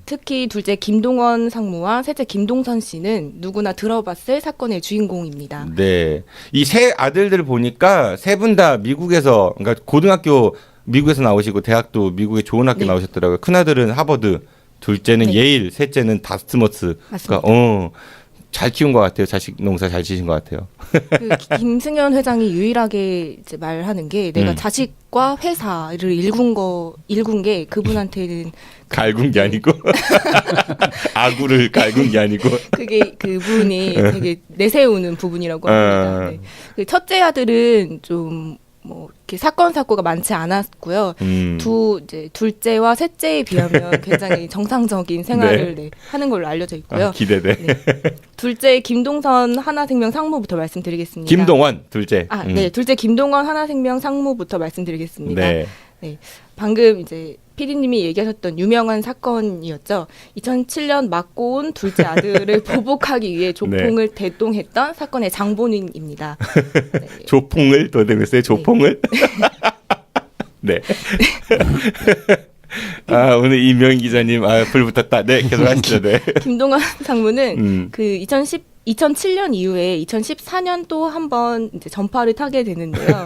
[SPEAKER 8] 특히 둘째 김동원 상무와 셋째 김동선 씨는 누구나 들어봤을 사건의 주인공입니다.
[SPEAKER 3] 네. 이 세 아들들 보니까 세 분 다 미국에서 그러니까 고등학교 미국에서 나오시고 대학도 미국의 좋은 학교
[SPEAKER 8] 네.
[SPEAKER 3] 나오셨더라고요. 큰아들은 하버드, 둘째는
[SPEAKER 8] 네.
[SPEAKER 3] 예일, 셋째는 다스머스.
[SPEAKER 8] 맞습니다.
[SPEAKER 3] 그러니까 잘 키운 것 같아요. 자식 농사 잘 지신 것 같아요.
[SPEAKER 8] 그 김승현 회장이 유일하게 이제 말하는 게 내가 자식과 회사를 일군 게 그분한테는
[SPEAKER 3] 갈군 게 아니고 아구를 갈군 게 아니고
[SPEAKER 8] 그게 그분이 되게 내세우는 부분이라고 합니다. 네. 그 첫째 아들은 좀 뭐 이렇게 사고가 많지 않았고요. 이제 둘째와 셋째에 비하면 굉장히 정상적인 생활을
[SPEAKER 3] 네.
[SPEAKER 8] 네, 하는 걸로 알려져 있고요.
[SPEAKER 3] 기대돼.
[SPEAKER 8] 네. 둘째 김동선 하나생명 상무부터 말씀드리겠습니다.
[SPEAKER 3] 김동원 둘째.
[SPEAKER 8] 네, 둘째 김동원 하나생명 상무부터 말씀드리겠습니다.
[SPEAKER 3] 네.
[SPEAKER 8] 네, 방금 이제 PD님이 얘기하셨던 유명한 사건이었죠. 2007년 맞고 온 둘째 아들을 보복하기 위해 조폭을 대동했던 사건의 장본인입니다. 네.
[SPEAKER 3] 조폭을 도대했어요. 조폭을. 네. 오늘 이명희 기자님 불 붙었다. 네, 계속 하시죠. 네.
[SPEAKER 8] 김동원 상무는 그 2007년 이후에 2014년 또 한 번 이제 전파를 타게 되는데요.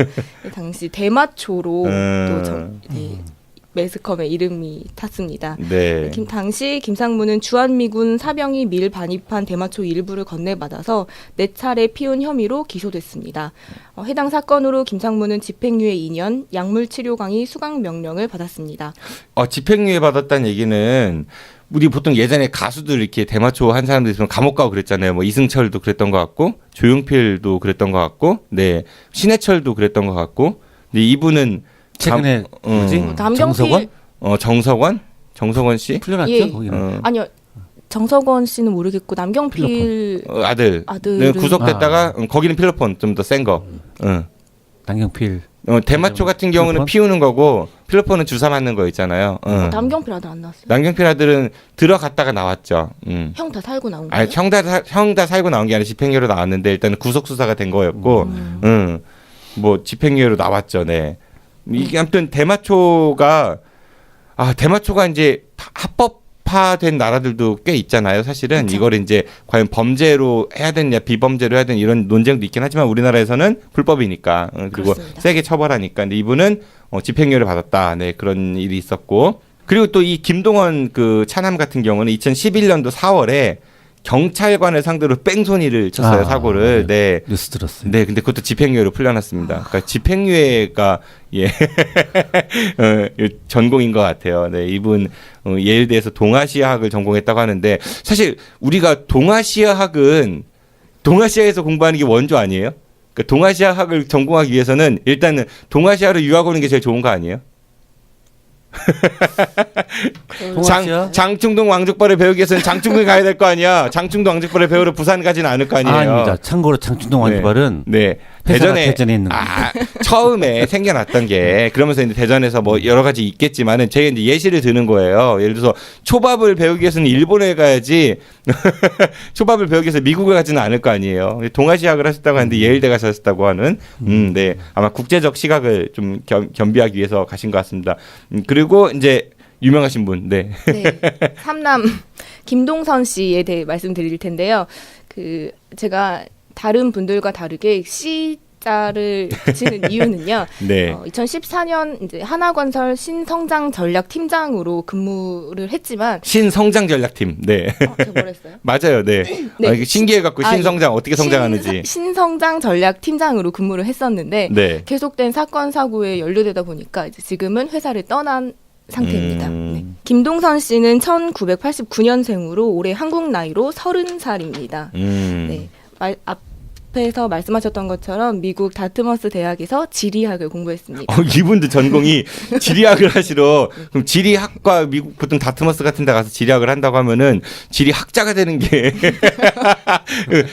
[SPEAKER 8] 당시 대마초로 매스컴에 이름이 탔습니다.
[SPEAKER 3] 네.
[SPEAKER 8] 당시 김상무는 주한미군 사병이 밀반입한 대마초 일부를 건네받아서 4차례 피운 혐의로 기소됐습니다. 해당 사건으로 김상무는 집행유예 2년, 약물치료 강의 수강 명령을 받았습니다.
[SPEAKER 3] 집행유예 받았다는 얘기는 우리 보통 예전에 가수들 이렇게 대마초 한 사람들 있으면 감옥 가고 그랬잖아요. 뭐 이승철도 그랬던 것 같고, 조용필도 그랬던 것 같고, 네, 신해철도 그랬던 것 같고, 근데 이분은
[SPEAKER 7] 최근에 뭐지? 정석원?
[SPEAKER 3] 정석원 씨
[SPEAKER 7] 풀려났죠.
[SPEAKER 8] 예.
[SPEAKER 7] 거기는.
[SPEAKER 8] 아니요. 정석원 씨는 모르겠고 남경필
[SPEAKER 3] 아들은 구속됐다가 거기는 필로폰 좀 더 센 거.
[SPEAKER 7] 남경필.
[SPEAKER 3] 대마초 같은 경우는
[SPEAKER 7] 필로폰?
[SPEAKER 3] 피우는 거고 필로폰은 주사 맞는 거 있잖아요.
[SPEAKER 8] 남경필 아들 안 나왔어요.
[SPEAKER 3] 남경필 아들은 들어갔다가 나왔죠.
[SPEAKER 8] 형 다 살고 나온 거예요?
[SPEAKER 3] 아니 형 다 살고 나온 게 아니라 집행유예로 나왔는데 일단은 구속 수사가 된 거였고, 뭐 집행유예로 나왔죠. 네. 이게 아무튼 대마초가 이제 합법화된 나라들도 꽤 있잖아요. 사실은 그렇죠. 이걸 이제 과연 범죄로 해야 되느냐 비범죄로 해야 되느냐 이런 논쟁도 있긴 하지만 우리나라에서는 불법이니까 그리고
[SPEAKER 8] 그렇습니다.
[SPEAKER 3] 세게 처벌하니까. 근데 이분은 집행유예를 받았다. 네, 그런 일이 있었고, 그리고 또 이 김동원 그 차남 같은 경우는 2011년도 4월에 경찰관을 상대로 뺑소니를 쳤어요. 사고를. 네.
[SPEAKER 7] 뉴스 들었어요.
[SPEAKER 3] 네, 근데 그것도 집행유예로 풀려났습니다. 그러니까 집행유예가 전공인 것 같아요. 네, 이분 예일대에서 동아시아학을 전공했다고 하는데 사실 우리가 동아시아학은 동아시아에서 공부하는 게 원조 아니에요? 그러니까 동아시아학을 전공하기 위해서는 일단은 동아시아로 유학 오는 게 제일 좋은 거 아니에요? 장충동 왕족벌을 배우기 위해서는 장충동에 가야 될 거 아니야. 장충동 왕족벌을 배우러 부산 가지는 않을 거 아니에요.
[SPEAKER 7] 아닙니다. 참고로 장충동 왕족벌은 대전에
[SPEAKER 3] 있는 처음에 생겨났던 게 그러면서 이제 대전에서 뭐 여러 가지 있겠지만은 제가 이제 예시를 드는 거예요. 예를 들어서 초밥을 배우기 위해서는 일본에 가야지 초밥을 배우기 위해서 미국에 가지는 않을 거 아니에요. 동아시아학을 하셨다고 하는데 예일대 가셨다고 하는 네, 아마 국제적 시각을 좀 겸비하기 위해서 가신 것 같습니다. 그리고 이제 유명하신 분, 네.
[SPEAKER 8] 삼남 김동선 씨에 대해 말씀드릴 텐데요. 제가 다른 분들과 다르게 자를 붙이는 이유는요.
[SPEAKER 3] 네.
[SPEAKER 8] 2014년 이제 하나건설 신성장 전략 팀장으로 근무를 했지만
[SPEAKER 3] 신성장 전략팀. 네.
[SPEAKER 8] 제가 뭘 했어요?
[SPEAKER 3] 맞아요. 네.
[SPEAKER 8] 네.
[SPEAKER 3] 이게 신기해갖고 신성장 어떻게 성장하는지.
[SPEAKER 8] 신성장 전략 팀장으로 근무를 했었는데
[SPEAKER 3] 네.
[SPEAKER 8] 계속된 사건 사고에 연루되다 보니까 이제 지금은 회사를 떠난 상태입니다. 네. 김동선 씨는 1989년생으로 올해 한국 나이로 30살입니다. 네. 앞에서 말씀하셨던 것처럼 미국 다트머스 대학에서 지리학을 공부했습니다.
[SPEAKER 3] 이분도 전공이 지리학을 하시러 그럼 지리학과 미국 보통 다트머스 같은 데 가서 지리학을 한다고 하면은 지리학자가 되는 게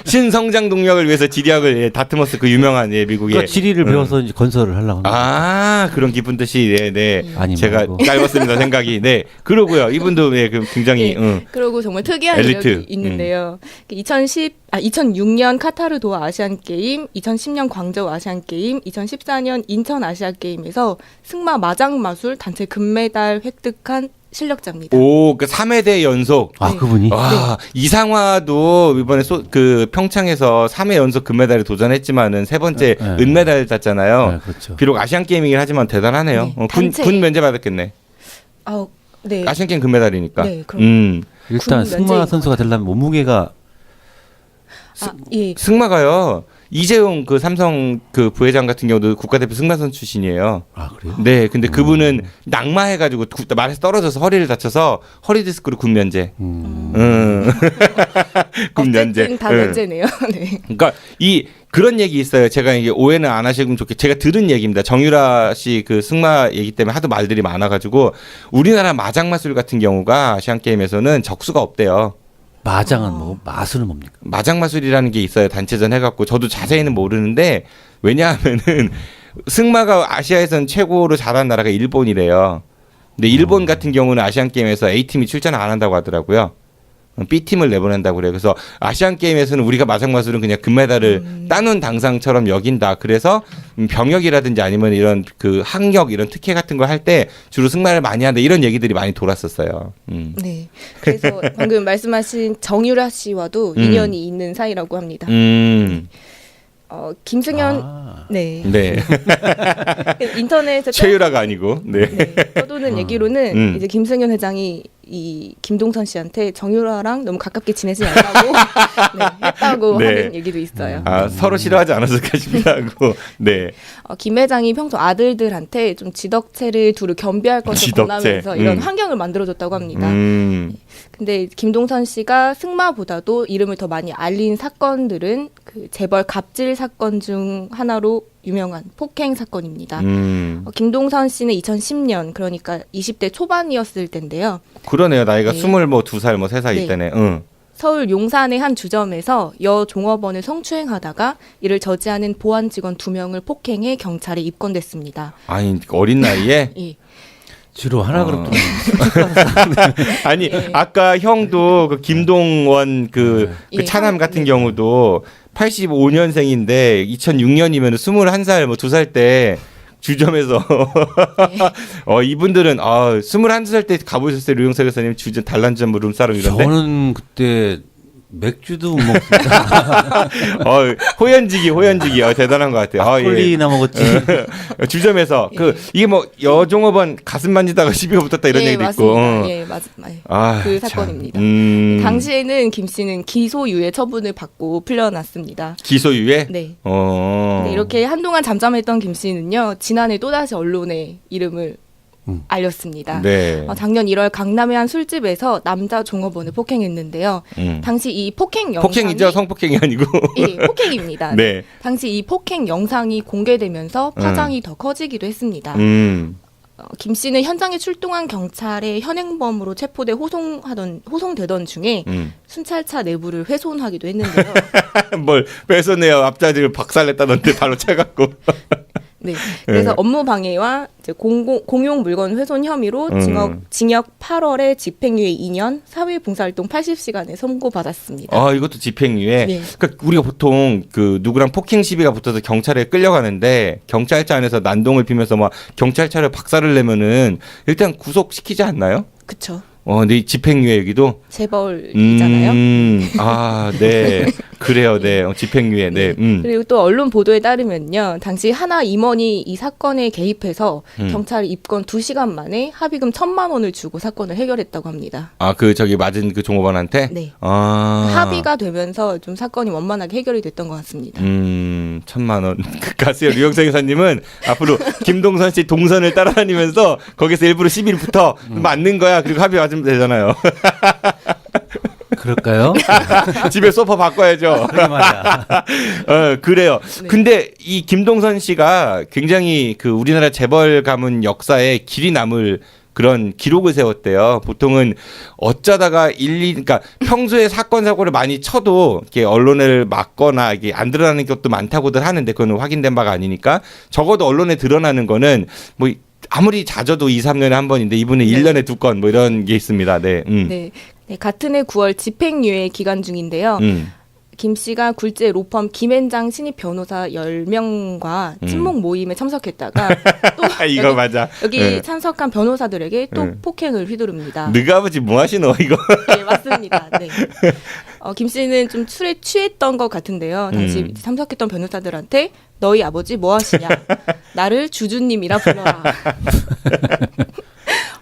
[SPEAKER 3] 신성장 동력을 위해서 지리학을 다트머스 그 유명한 미국의
[SPEAKER 7] 그러니까 지리를 배워서 이제 건설을 하려고 합니다.
[SPEAKER 3] 아 그런 깊은 뜻이 네.
[SPEAKER 7] 아니
[SPEAKER 3] 제가
[SPEAKER 7] 말고.
[SPEAKER 3] 짧았습니다 생각이. 네 그러고요 이분도 굉장히
[SPEAKER 8] 그리고 정말 특이한
[SPEAKER 3] 엘리트.
[SPEAKER 8] 이력이 있는데요. 2006년 카타르 도하 아시안 게임, 2010년 광저우 아시안 게임, 2014년 인천 아시아 게임에서 승마 마장 마술 단체 금메달 획득한 실력자입니다.
[SPEAKER 3] 오, 그 3회대 연속.
[SPEAKER 7] 아,
[SPEAKER 8] 네.
[SPEAKER 7] 그분이?
[SPEAKER 3] 와, 이상화도 이번에 그 평창에서 3회 연속 금메달에 도전했지만은 세 번째
[SPEAKER 7] 네.
[SPEAKER 3] 은메달 땄잖아요.
[SPEAKER 7] 네, 그렇죠.
[SPEAKER 3] 비록 아시안 게임이긴 하지만 대단하네요.
[SPEAKER 8] 네,
[SPEAKER 3] 군 면제 받았겠네.
[SPEAKER 8] 네.
[SPEAKER 3] 아시안 게임 금메달이니까.
[SPEAKER 8] 네, 그럼.
[SPEAKER 7] 일단
[SPEAKER 8] 군
[SPEAKER 7] 승마
[SPEAKER 8] 면제인
[SPEAKER 7] 선수가 되려면 몸무게가
[SPEAKER 8] 예.
[SPEAKER 3] 승마가요. 이재용 그 삼성 그 부회장 같은 경우도 국가대표 승마선 출신이에요.
[SPEAKER 7] 아, 그래요?
[SPEAKER 3] 네, 근데 그분은 낙마해가지고 말에서 떨어져서 허리를 다쳐서 허리 디스크로 군 면제. 군 면제.
[SPEAKER 8] 어쨌든 다 면제네요. 네.
[SPEAKER 3] 그러니까 그런 얘기 있어요. 제가 이게 오해는 안 하시면 좋겠. 제가 들은 얘기입니다. 정유라 씨 그 승마 얘기 때문에 하도 말들이 많아가지고 우리나라 마장마술 같은 경우가 아시안 게임에서는 적수가 없대요.
[SPEAKER 7] 마장은 뭐 마술은 뭡니까?
[SPEAKER 3] 마장마술이라는 게 있어요. 단체전 해갖고 저도 자세히는 모르는데 왜냐하면은 승마가 아시아에선 최고로 잘하는 나라가 일본이래요. 근데 일본 같은 경우는 아시안 게임에서 A 팀이 출전 안 한다고 하더라고요. B 팀을 내보낸다고 그래요. 그래서 아시안 게임에서는 우리가 마장마술은 그냥 금메달을 따놓은 당상처럼 여긴다. 그래서 병역이라든지 아니면 이런 그 학력 이런 특혜 같은 걸 할 때 주로 승마를 많이 한다. 이런 얘기들이 많이 돌았었어요.
[SPEAKER 8] 네. 그래서 방금 말씀하신 정유라 씨와도 인연이 있는 사이라고 합니다. 김승현 네. 인터넷에
[SPEAKER 3] 최유라가 아니고
[SPEAKER 8] 떠도는 얘기로는 이제 김승현 회장이 이 김동선 씨한테 정유라랑 너무 가깝게 지내지 말라고 했다고 하는 얘기도 있어요.
[SPEAKER 3] 서로 싫어하지 않았을까 싶기도 하고. 네.
[SPEAKER 8] 김 회장이 평소 아들들한테 좀 지덕체를 두루 겸비할 것을 권하면서 이런 환경을 만들어줬다고 합니다. 근데 김동선 씨가 승마보다도 이름을 더 많이 알린 사건들은 그 재벌 갑질 사건 중 하나로 유명한 폭행 사건입니다. 김동선 씨는 2010년 그러니까 20대 초반이었을 텐데요.
[SPEAKER 3] 그러네요. 나이가 22살, 3살 이때네.
[SPEAKER 8] 서울 용산의 한 주점에서 여 종업원을 성추행하다가 이를 저지하는 보안 직원 2명을 폭행해 경찰에 입건됐습니다.
[SPEAKER 3] 아니 어린 나이에?
[SPEAKER 8] 예.
[SPEAKER 7] 주로 하나그룹
[SPEAKER 3] 아니 아까 형도 그 김동원 그 차남 같은 경우도 85년생인데 2006년이면 21살 뭐 2살 때 주점에서 이분들은 21살 때 가보셨어요? 류영석 교사님 주점 단란주점 룸사롱 이런데?
[SPEAKER 7] 저는 그때 맥주도 못 먹습니다.
[SPEAKER 3] 호연지기 대단한 것 같아요.
[SPEAKER 7] 막걸리나 먹었지.
[SPEAKER 3] 주점에서 이게 뭐 여종업원 가슴 만지다가 시비가 붙었다 이런 얘기도
[SPEAKER 8] 맞습니다.
[SPEAKER 3] 있고.
[SPEAKER 8] 맞아요. 그 사건입니다. 당시에는 김 씨는 기소유예 처분을 받고 풀려났습니다.
[SPEAKER 3] 기소유예?
[SPEAKER 8] 네. 네. 이렇게 한동안 잠잠했던 김 씨는요 지난해 또다시 언론에 이름을 알렸습니다.
[SPEAKER 3] 네.
[SPEAKER 8] 작년 1월 강남의 한 술집에서 남자 종업원을 폭행했는데요. 당시 이 폭행 영상이
[SPEAKER 3] 폭행이죠, 성폭행이 아니고.
[SPEAKER 8] 예, 폭행입니다.
[SPEAKER 3] 네.
[SPEAKER 8] 당시 이 폭행 영상이 공개되면서 파장이 더 커지기도 했습니다. 김 씨는 현장에 출동한 경찰의 현행범으로 체포돼 호송되던 중에 순찰차 내부를 훼손하기도 했는데요.
[SPEAKER 3] 뭘 훼손해요? 앞자리를 박살냈다던데 바로 차갖고.
[SPEAKER 8] 네. 그래서 업무 방해와 이제 공용 물건 훼손 혐의로 징역 8월에 집행유예 2년, 사회봉사활동 80시간에 선고받았습니다.
[SPEAKER 3] 이것도 집행유예.
[SPEAKER 8] 네.
[SPEAKER 3] 그러니까 우리가 보통 그 누구랑 폭행 시비가 붙어서 경찰에 끌려가는데 경찰차 안에서 난동을 피면서 막 경찰차를 박살을 내면은 일단 구속시키지 않나요?
[SPEAKER 8] 그렇죠.
[SPEAKER 3] 근데 이 집행유예 여기도
[SPEAKER 8] 재벌이잖아요.
[SPEAKER 3] 네. 그래요, 네. 집행유예, 네.
[SPEAKER 8] 그리고 또 언론 보도에 따르면요, 당시 하나 임원이 이 사건에 개입해서 경찰 입건 2시간 만에 합의금 1,000만 원을 주고 사건을 해결했다고 합니다.
[SPEAKER 3] 아, 저기 맞은 그 종업원한테?
[SPEAKER 8] 네.
[SPEAKER 3] 아.
[SPEAKER 8] 합의가 되면서 좀 사건이 원만하게 해결이 됐던 것 같습니다.
[SPEAKER 3] 1,000만 원. 가수요 류영석 여사님은 앞으로 김동선 씨 동선을 따라다니면서 거기서 일부러 시비를 맞는 거야. 그리고 합의 맞으면 되잖아요.
[SPEAKER 7] 그럴까요?
[SPEAKER 3] 집에 소파 바꿔야죠.
[SPEAKER 7] 그러게 말이야.
[SPEAKER 3] 그래요.
[SPEAKER 8] 네.
[SPEAKER 3] 근데 이 김동선 씨가 굉장히 그 우리나라 재벌 가문 역사에 길이 남을 그런 기록을 세웠대요. 보통은 어쩌다가 그러니까 평소에 사건 사고를 많이 쳐도 이렇게 언론을 막거나 이게 안 드러나는 것도 많다고들 하는데 그건 확인된 바가 아니니까 적어도 언론에 드러나는 거는 뭐 아무리 잦아도 2, 3년에 한 번인데 이분은 1년에 2건 뭐 이런 게 있습니다. 네.
[SPEAKER 8] 네. 네, 같은 해 9월 집행유예 기간 중인데요. 김 씨가 굴지의 로펌 김앤장 신입 변호사 10명과 친목 모임에 참석했다가 또
[SPEAKER 3] 이거 맞아.
[SPEAKER 8] 여기 참석한 변호사들에게 또 폭행을 휘두릅니다.
[SPEAKER 3] 너희 아버지 뭐 하시노 이거.
[SPEAKER 8] 네, 맞습니다. 네. 김 씨는 좀 술에 취했던 것 같은데요. 당시 참석했던 변호사들한테 너희 아버지 뭐 하시냐? 나를 주주님이라 불러라.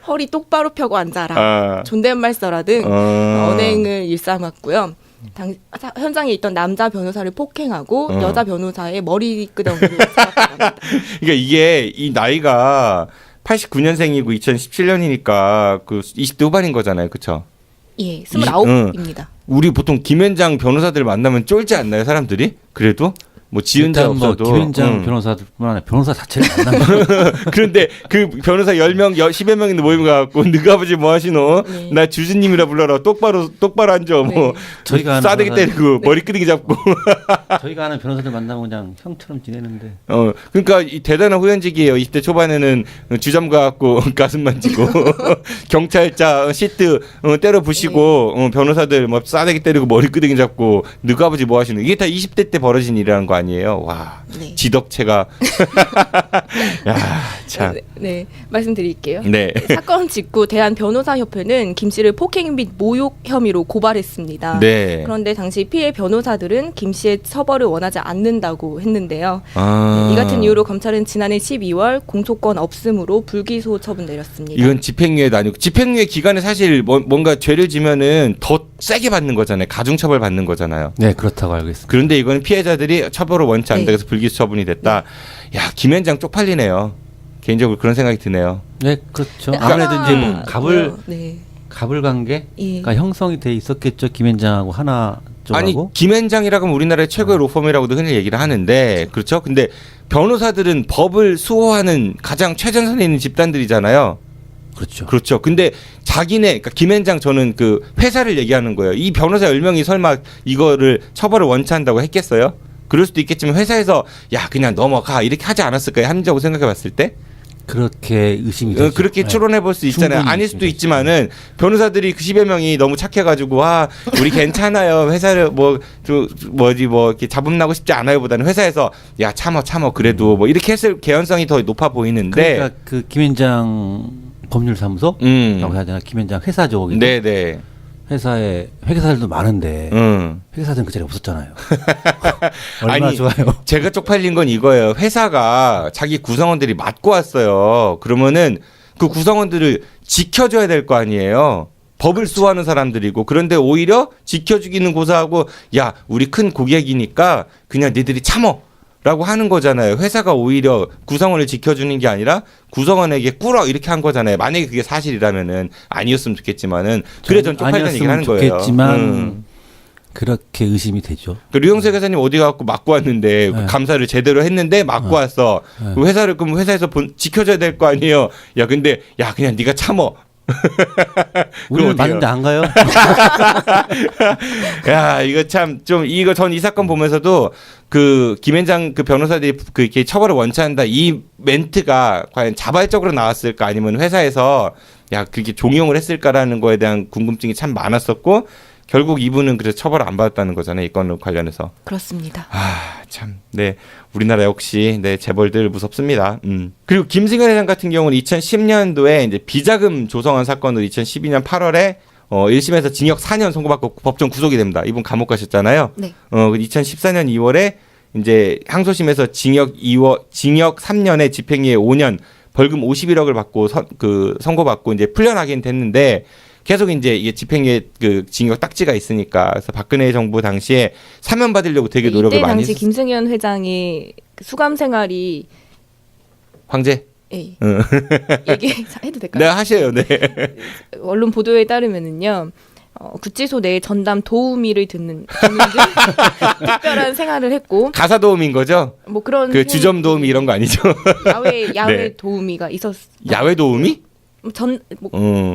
[SPEAKER 8] 허리 똑바로 펴고 앉아라. 존댓말 써라 등 언행을 일삼았고요. 현장에 있던 남자 변호사를 폭행하고 여자 변호사의 머리끄덩이를 잡았답니다.
[SPEAKER 3] 그러니까 이게 이 나이가 89년생이고 2017년이니까 그 20대 후반인 거잖아요. 그렇죠?
[SPEAKER 8] 예, 29입니다.
[SPEAKER 3] 우리 보통 김앤장 변호사들 만나면 쫄지 않나요, 사람들이? 그래도 뭐 지은 자 없어도
[SPEAKER 7] 김앤장 변호사들뿐만 아니라 변호사 자체를 만나면
[SPEAKER 3] 그런데 그 변호사 10명, 10여 명인데 모임 가갖고 너희 아버지 뭐 하시노?
[SPEAKER 8] 네.
[SPEAKER 3] 나 주주님이라 불러라. 똑바로 앉아. 뭐
[SPEAKER 7] 저희가
[SPEAKER 3] 싸대기 때리고 머리끄댕이 잡고.
[SPEAKER 7] 저희가 아는 변호사들 만나면 그냥 형처럼 지내는데.
[SPEAKER 3] 그러니까 이 대단한 후연직이에요. 20대 초반에는 주점 가갖고 가슴 만지고 경찰차 시트 때려 부시고 변호사들 뭐 싸대기 때리고 머리끄댕이 잡고 너희 아버지 뭐 하시노? 이게 다 20대 때 벌어진 일이라는 거 아니에요. 와,
[SPEAKER 8] 네.
[SPEAKER 3] 지덕체가. 야, 참.
[SPEAKER 8] 네, 말씀드릴게요.
[SPEAKER 3] 네.
[SPEAKER 8] 사건 직후 대한변호사협회는 김 씨를 폭행 및 모욕 혐의로 고발했습니다.
[SPEAKER 3] 네.
[SPEAKER 8] 그런데 당시 피해 변호사들은 김 씨의 처벌을 원하지 않는다고 했는데요. 네, 이 같은 이유로 검찰은 지난해 12월 공소권 없음으로 불기소 처분 내렸습니다.
[SPEAKER 3] 이건 집행유예도 아니고 집행유예 기간에 사실 뭔가 죄를 지면은 더 세게 받는 거잖아요. 가중처벌 받는 거잖아요.
[SPEAKER 7] 네, 그렇다고 알고 있습니다.
[SPEAKER 3] 그런데 이거는 피해자들이 처벌을 원치 않는다 해서 불기소 처분이 됐다. 야, 김앤장 쪽팔리네요. 개인적으로 그런 생각이 드네요.
[SPEAKER 7] 네, 그렇죠.
[SPEAKER 8] 네,
[SPEAKER 7] 아무래도
[SPEAKER 8] 하나,
[SPEAKER 7] 이제 뭐
[SPEAKER 8] 네.
[SPEAKER 7] 갑을 관계가
[SPEAKER 8] 예.
[SPEAKER 7] 형성이 돼 있었겠죠. 김앤장하고 하나 쪽하고.
[SPEAKER 3] 아니 김앤장이라고 하면 우리나라의 최고의 로펌이라고도 흔히 얘기를 하는데 그렇죠. 근데 변호사들은 법을 수호하는 가장 최전선에 있는 집단들이잖아요.
[SPEAKER 7] 그렇죠.
[SPEAKER 3] 그렇죠. 근데 그러니까 김앤장 저는 그 회사를 얘기하는 거예요. 이 변호사 10명이 설마 이거를 처벌을 원치 않는다고 했겠어요? 그럴 수도 있겠지만 회사에서 야 그냥 넘어가 이렇게 하지 않았을까요? 합리적으로 생각해 봤을 때?
[SPEAKER 7] 그렇게 의심이 되죠.
[SPEAKER 3] 그렇게 추론해 볼 수 있잖아요.
[SPEAKER 7] 충분히
[SPEAKER 3] 아닐 수도
[SPEAKER 7] 의심이
[SPEAKER 3] 있지만은 변호사들이 그 10여 명이 너무 착해가지고 우리 괜찮아요. 회사를 이렇게 잡음 나고 싶지 않아요. 보다는 회사에서 야 참어 그래도 뭐 이렇게 했을 개연성이 더 높아 보이는데.
[SPEAKER 7] 그러니까 그 김앤장 법률사무소라고 해야 되나? 김앤장 회사죠.
[SPEAKER 3] 네네.
[SPEAKER 7] 회사에 회계사들도 많은데 회계사들은 그 자리에 없었잖아요. 얼마나
[SPEAKER 3] 아니,
[SPEAKER 7] 좋아요.
[SPEAKER 3] 제가 쪽팔린 건 이거예요. 회사가 자기 구성원들이 맞고 왔어요. 그러면은 그 구성원들을 지켜줘야 될 거 아니에요. 법을 수호하는 사람들이고 그런데 오히려 지켜주기는 고사하고 야 우리 큰 고객이니까 그냥 니들이 참어. 라고 하는 거잖아요. 회사가 오히려 구성원을 지켜주는 게 아니라 구성원에게 꿇어 이렇게 한 거잖아요. 만약에 그게 사실이라면은 아니었으면 좋겠지만은 그래 전 쪽팔리는 얘기를 하는 거예요.
[SPEAKER 7] 좋겠지만 그렇게 의심이 되죠.
[SPEAKER 3] 그 류영석 회사님 어디 가고 맞고 왔는데
[SPEAKER 7] 네.
[SPEAKER 3] 감사를 제대로 했는데 맞고 왔어. 그 회사를 그럼 회사에서 지켜줘야 될 거 아니에요. 야 근데 야 그냥 네가 참어.
[SPEAKER 7] 우리는 맞는데 안 가요?
[SPEAKER 3] 야 이거 참 좀 전 이 사건 보면서도 그 김앤장 그 변호사들이 그 이렇게 처벌을 원치 않는다 이 멘트가 과연 자발적으로 나왔을까 아니면 회사에서 야 그렇게 종용을 했을까라는 거에 대한 궁금증이 참 많았었고 결국 이분은 그래서 처벌을 안 받았다는 거잖아요. 이 건과 관련해서.
[SPEAKER 8] 그렇습니다.
[SPEAKER 3] 참, 네. 우리나라 역시, 네, 재벌들 무섭습니다. 그리고 김승현 회장 같은 경우는 2010년도에 이제 비자금 조성한 사건으로 2012년 8월에 1심에서 징역 4년 선고받고 법정 구속이 됩니다. 이분 감옥 가셨잖아요.
[SPEAKER 8] 네.
[SPEAKER 3] 2014년 2월에 이제 항소심에서 징역 3년에 집행유예 5년, 벌금 51억을 받고 선고받고 이제 풀려나긴 됐는데 계속 이제 이게 집행유예 그 징역 딱지가 있으니까 그래서 박근혜 정부 당시에 사면 받으려고 되게 노력을 많이
[SPEAKER 8] 이때 당시 김승현 회장의 그 수감 생활이
[SPEAKER 3] 황제?
[SPEAKER 8] 예. 얘기해도 될까요?
[SPEAKER 3] 네, 하셔요. 네.
[SPEAKER 8] 언론 보도에 따르면은요. 구치소 내에 전담 도우미를 듣는 등 특별한 생활을 했고
[SPEAKER 3] 가사 도우미인 거죠?
[SPEAKER 8] 뭐 그런
[SPEAKER 3] 그 주점 도우미 이런 거 아니죠?
[SPEAKER 8] 야외
[SPEAKER 3] 네.
[SPEAKER 8] 도우미가 있었.
[SPEAKER 3] 야외 도우미?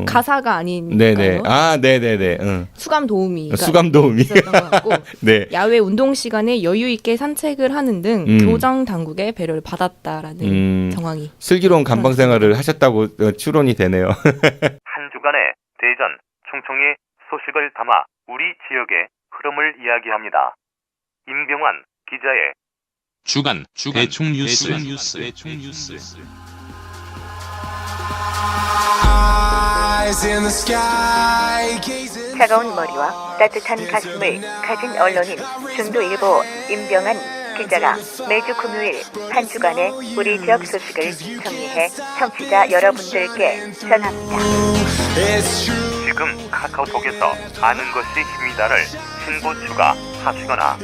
[SPEAKER 8] 가사가 아니니까요.
[SPEAKER 3] 네네. 아, 네네네.
[SPEAKER 8] 수감 도우미가
[SPEAKER 3] 수감 도우미.
[SPEAKER 8] 있었던 것 같고
[SPEAKER 3] 네.
[SPEAKER 8] 야외 운동 시간에 여유 있게 산책을 하는 등 교정 당국의 배려를 받았다라는 정황이.
[SPEAKER 3] 슬기로운 감방 생활을 하셨다고 추론이 되네요.
[SPEAKER 9] 한 주간의 대전, 충청의 소식을 담아 우리 지역의 흐름을 이야기합니다. 임병환 기자의
[SPEAKER 10] 주간 대충 뉴스.
[SPEAKER 11] 차가운 머리와 따뜻한 가슴을 가진 언론인 중도일보 임병환 기자가 매주 금요일 한 주간의 우리 지역 소식을 정리해 청취자 여러분들께 전합니다.
[SPEAKER 9] 지금 카카오톡에서 아는 것이 힘이다를 신고 추가하시거나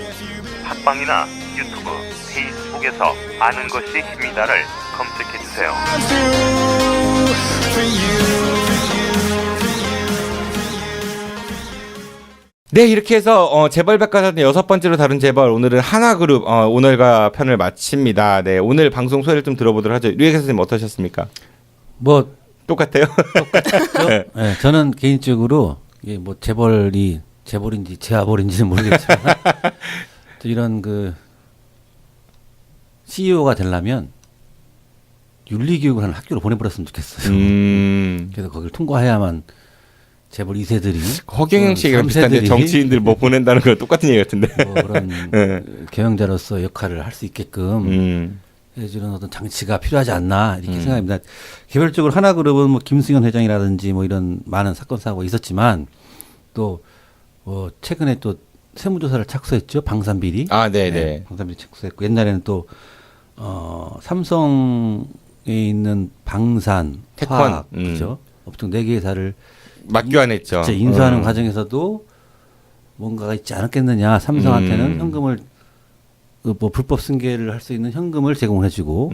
[SPEAKER 9] 팟빵이나 유튜브, 페이스북에서 아는 것이 힘이다를 검색해주세요.
[SPEAKER 3] 네, 이렇게 해서 재벌백과사전 6번째로 다룬 재벌, 오늘은 하나그룹 오늘과 편을 마칩니다. 네, 오늘 방송 소개를 좀 들어보도록 하죠. 류혜선 선생님 어떠셨습니까?
[SPEAKER 7] 뭐
[SPEAKER 3] 똑같아요?
[SPEAKER 7] 똑같죠. 네. 네, 저는 개인적으로 이게 뭐 재벌인지 재아벌인지는 모르겠지만 이런 그 CEO가 되려면 윤리교육을 하는 학교로 보내버렸으면 좋겠어요. 그래서 거기를 통과해야만 재벌 2세들이
[SPEAKER 3] 허경영 씨랑 비슷한데 정치인들 뭐 보낸다는 거 똑같은 얘기 같은데.
[SPEAKER 7] 뭐 그런 네. 경영자로서 역할을 할 수 있게끔 해주는 어떤 장치가 필요하지 않나 이렇게 생각합니다. 개별적으로 하나그룹은 뭐 김승현 회장이라든지 뭐 이런 많은 사건 사고가 있었지만 또 뭐 최근에 또 세무조사를 착수했죠. 방산비리.
[SPEAKER 3] 아, 네네.
[SPEAKER 7] 네, 방산비리 착수했고 옛날에는 또 삼성에 있는 방산,
[SPEAKER 3] 태권,
[SPEAKER 7] 화학, 그렇죠. 업종 4개 회사를
[SPEAKER 3] 맞교환했죠.
[SPEAKER 7] 인수하는 과정에서도 뭔가가 있지 않았겠느냐. 삼성한테는 현금을 뭐 불법 승계를 할 수 있는 현금을 제공해주고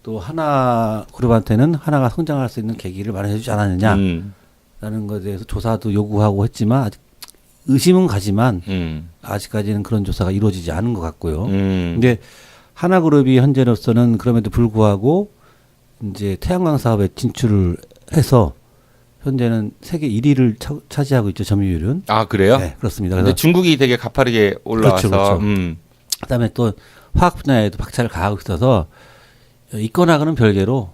[SPEAKER 7] 또 하나그룹한테는 하나가 성장할 수 있는 계기를 마련해주지 않았느냐라는 것에 대해서 조사도 요구하고 했지만 아직 의심은 가지만 아직까지는 그런 조사가 이루어지지 않은 것 같고요. 근데 하나그룹이 현재로서는 그럼에도 불구하고 이제 태양광 사업에 진출을 해서 현재는 세계 1위를 차지하고 있죠. 점유율은.
[SPEAKER 3] 아, 그래요?
[SPEAKER 7] 네, 그렇습니다.
[SPEAKER 3] 근데 중국이 되게 가파르게 올라와서.
[SPEAKER 7] 그렇죠. 그다음에 또 화학 분야에도 박차를 가하고 있어서 이건하고는 별개로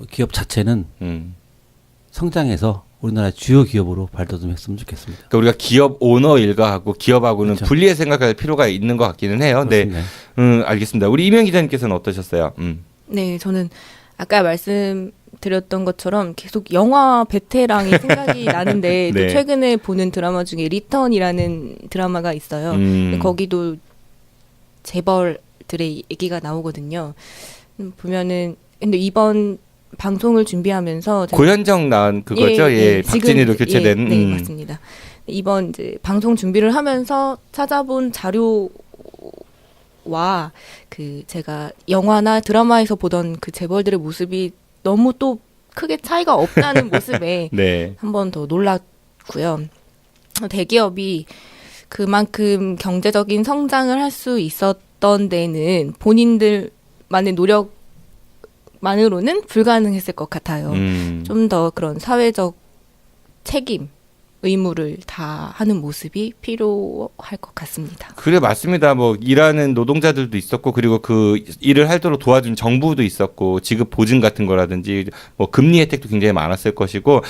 [SPEAKER 7] 기업 자체는 성장해서 우리나라의 주요 기업으로 발돋움했으면 좋겠습니다.
[SPEAKER 3] 그러니까 우리가 기업 오너 일가하고 기업하고는
[SPEAKER 7] 그렇죠.
[SPEAKER 3] 분리해 생각할 필요가 있는 것 같기는 해요.
[SPEAKER 7] 그렇습니다.
[SPEAKER 3] 네, 알겠습니다. 우리 이명 기자님께서는 어떠셨어요?
[SPEAKER 8] 네, 저는 아까 말씀드렸던 것처럼 계속 영화 베테랑이 생각이 나는데
[SPEAKER 3] 네.
[SPEAKER 8] 또 최근에 보는 드라마 중에 리턴이라는 드라마가 있어요. 거기도 재벌들의 얘기가 나오거든요. 보면은 근데 이번 방송을 준비하면서
[SPEAKER 3] 고현정 나온 그거죠? 예, 박진희로 교체된.
[SPEAKER 8] 네, 맞습니다. 이번 이제 방송 준비를 하면서 찾아본 자료와 그 제가 영화나 드라마에서 보던 그 재벌들의 모습이 너무 또 크게 차이가 없다는 모습에
[SPEAKER 3] 네.
[SPEAKER 8] 한 번 더 놀랐고요. 대기업이 그만큼 경제적인 성장을 할 수 있었던 데는 본인들만의 노력만으로는 불가능했을 것 같아요. 좀 더 그런 사회적 책임, 의무를 다하는 모습이 필요할 것 같습니다.
[SPEAKER 3] 그래, 맞습니다. 뭐 일하는 노동자들도 있었고, 그리고 그 일을 하도록 도와준 정부도 있었고, 지급 보증 같은 거라든지 뭐 금리 혜택도 굉장히 많았을 것이고,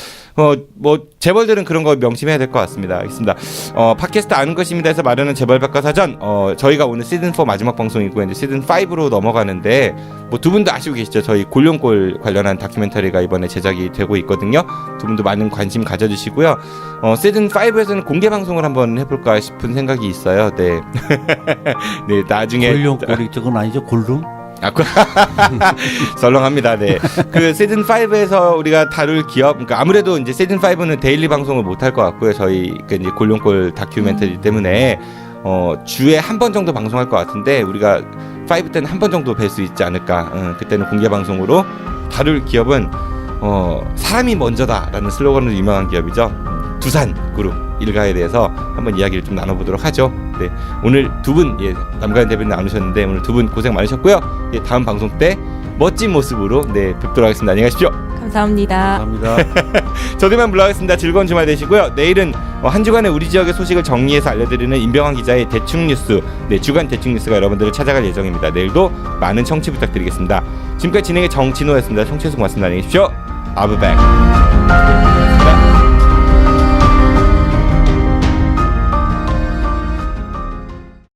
[SPEAKER 3] 뭐 재벌들은 그런 거 명심해야 될 것 같습니다. 알겠습니다. 팟캐스트 아는 것입니다에서 마련한 재벌백과사전, 저희가 오늘 시즌 4 마지막 방송이고 이제 시즌 5로 넘어가는데 뭐 두 분도 아시고 계시죠? 저희 골룡골 관련한 다큐멘터리가 이번에 제작이 되고 있거든요. 두 분도 많은 관심 가져주시고요. 시즌 5에서는 공개 방송을 한번 해볼까 싶은 생각이 있어요. 네, 네 나중에
[SPEAKER 7] 골룡골이 저건 아니죠? 골룸?
[SPEAKER 3] 썰렁합니다. 네. 그 시즌 5에서 우리가 다룰 기업, 그러니까 아무래도 이제 시즌 5는 데일리 방송을 못 할 것 같고요. 저희 그 이제 골룡골 다큐멘터리 때문에 주에 한 번 정도 방송할 것 같은데 우리가 5 때는 한 번 정도 뵐 수 있지 않을까. 그때는 공개 방송으로 다룰 기업은 사람이 먼저다라는 슬로건으로 유명한 기업이죠. 두산 그룹 일가에 대해서 한번 이야기를 좀 나눠보도록 하죠. 네, 오늘 두 분, 남가연 대표님 나누셨는데 오늘 두 분 고생 많으셨고요. 다음 방송 때 멋진 모습으로 뵙도록 하겠습니다. 안녕히 가십시오.
[SPEAKER 8] 감사합니다.
[SPEAKER 7] 감사합니다.
[SPEAKER 3] 저들만 물러가겠습니다. 즐거운 주말 되시고요. 내일은 한 주간의 우리 지역의 소식을 정리해서 알려드리는 임병환 기자의 대충뉴스, 주간 대충뉴스가 여러분들을 찾아갈 예정입니다. 내일도 많은 청취 부탁드리겠습니다. 지금까지 진행의 정진호였습니다. 청취해서 고맙습니다. 안녕히 계십시오. I'll be back.